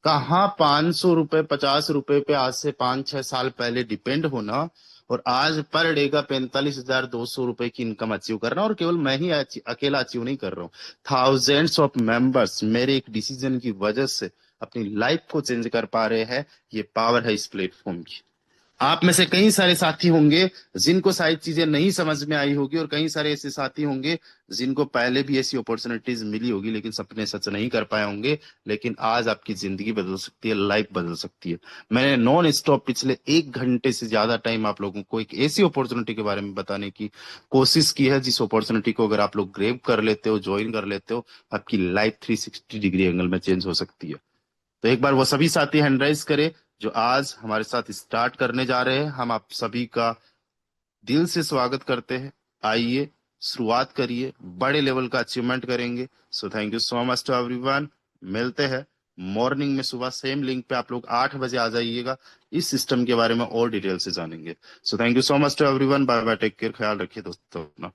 कहाँ 500 रुपए, 50 रुपए पे आज से 5-6 साल पहले डिपेंड होना, और आज पर डे का 45,200 रुपए की इनकम अचीव करना। और केवल मैं ही अकेला अचीव नहीं कर रहा हूँ, थाउजेंड्स ऑफ मेंबर्स मेरे एक डिसीजन की वजह से अपनी लाइफ को चेंज कर पा रहे हैं। ये पावर है इस प्लेटफॉर्म की। आप में से कई सारे साथी होंगे जिनको शायद चीजें नहीं समझ में आई होगी, और कई सारे ऐसे साथी होंगे जिनको पहले भी ऐसी अपॉर्चुनिटीज मिली होगी लेकिन सपने सच नहीं कर पाए होंगे। लेकिन आज आपकी जिंदगी बदल सकती है, लाइफ बदल सकती है। मैंने नॉन स्टॉप पिछले 1 घंटे से ज्यादा टाइम आप लोगों को एक ऐसी अपॉर्चुनिटी के बारे में बताने की कोशिश की है, जिस अपॉर्चुनिटी को अगर आप लोग ग्रेब कर लेते हो, ज्वाइन कर लेते हो, आपकी लाइफ 360 डिग्री एंगल में चेंज हो सकती है। तो एक बार वो सभी साथी हैंड राइज करें जो आज हमारे साथ स्टार्ट करने जा रहे हैं। हम आप सभी का दिल से स्वागत करते हैं। आइए, शुरुआत करिए, बड़े लेवल का अचीवमेंट करेंगे। So thank you so much to everyone. मिलते हैं मॉर्निंग में, सुबह सेम लिंक पे आप लोग 8 बजे आ जाइएगा। इस सिस्टम के बारे में और डिटेल से जानेंगे। So thank you so much to everyone. Bye bye, take care, ख्याल रखिए दोस्तों अपना।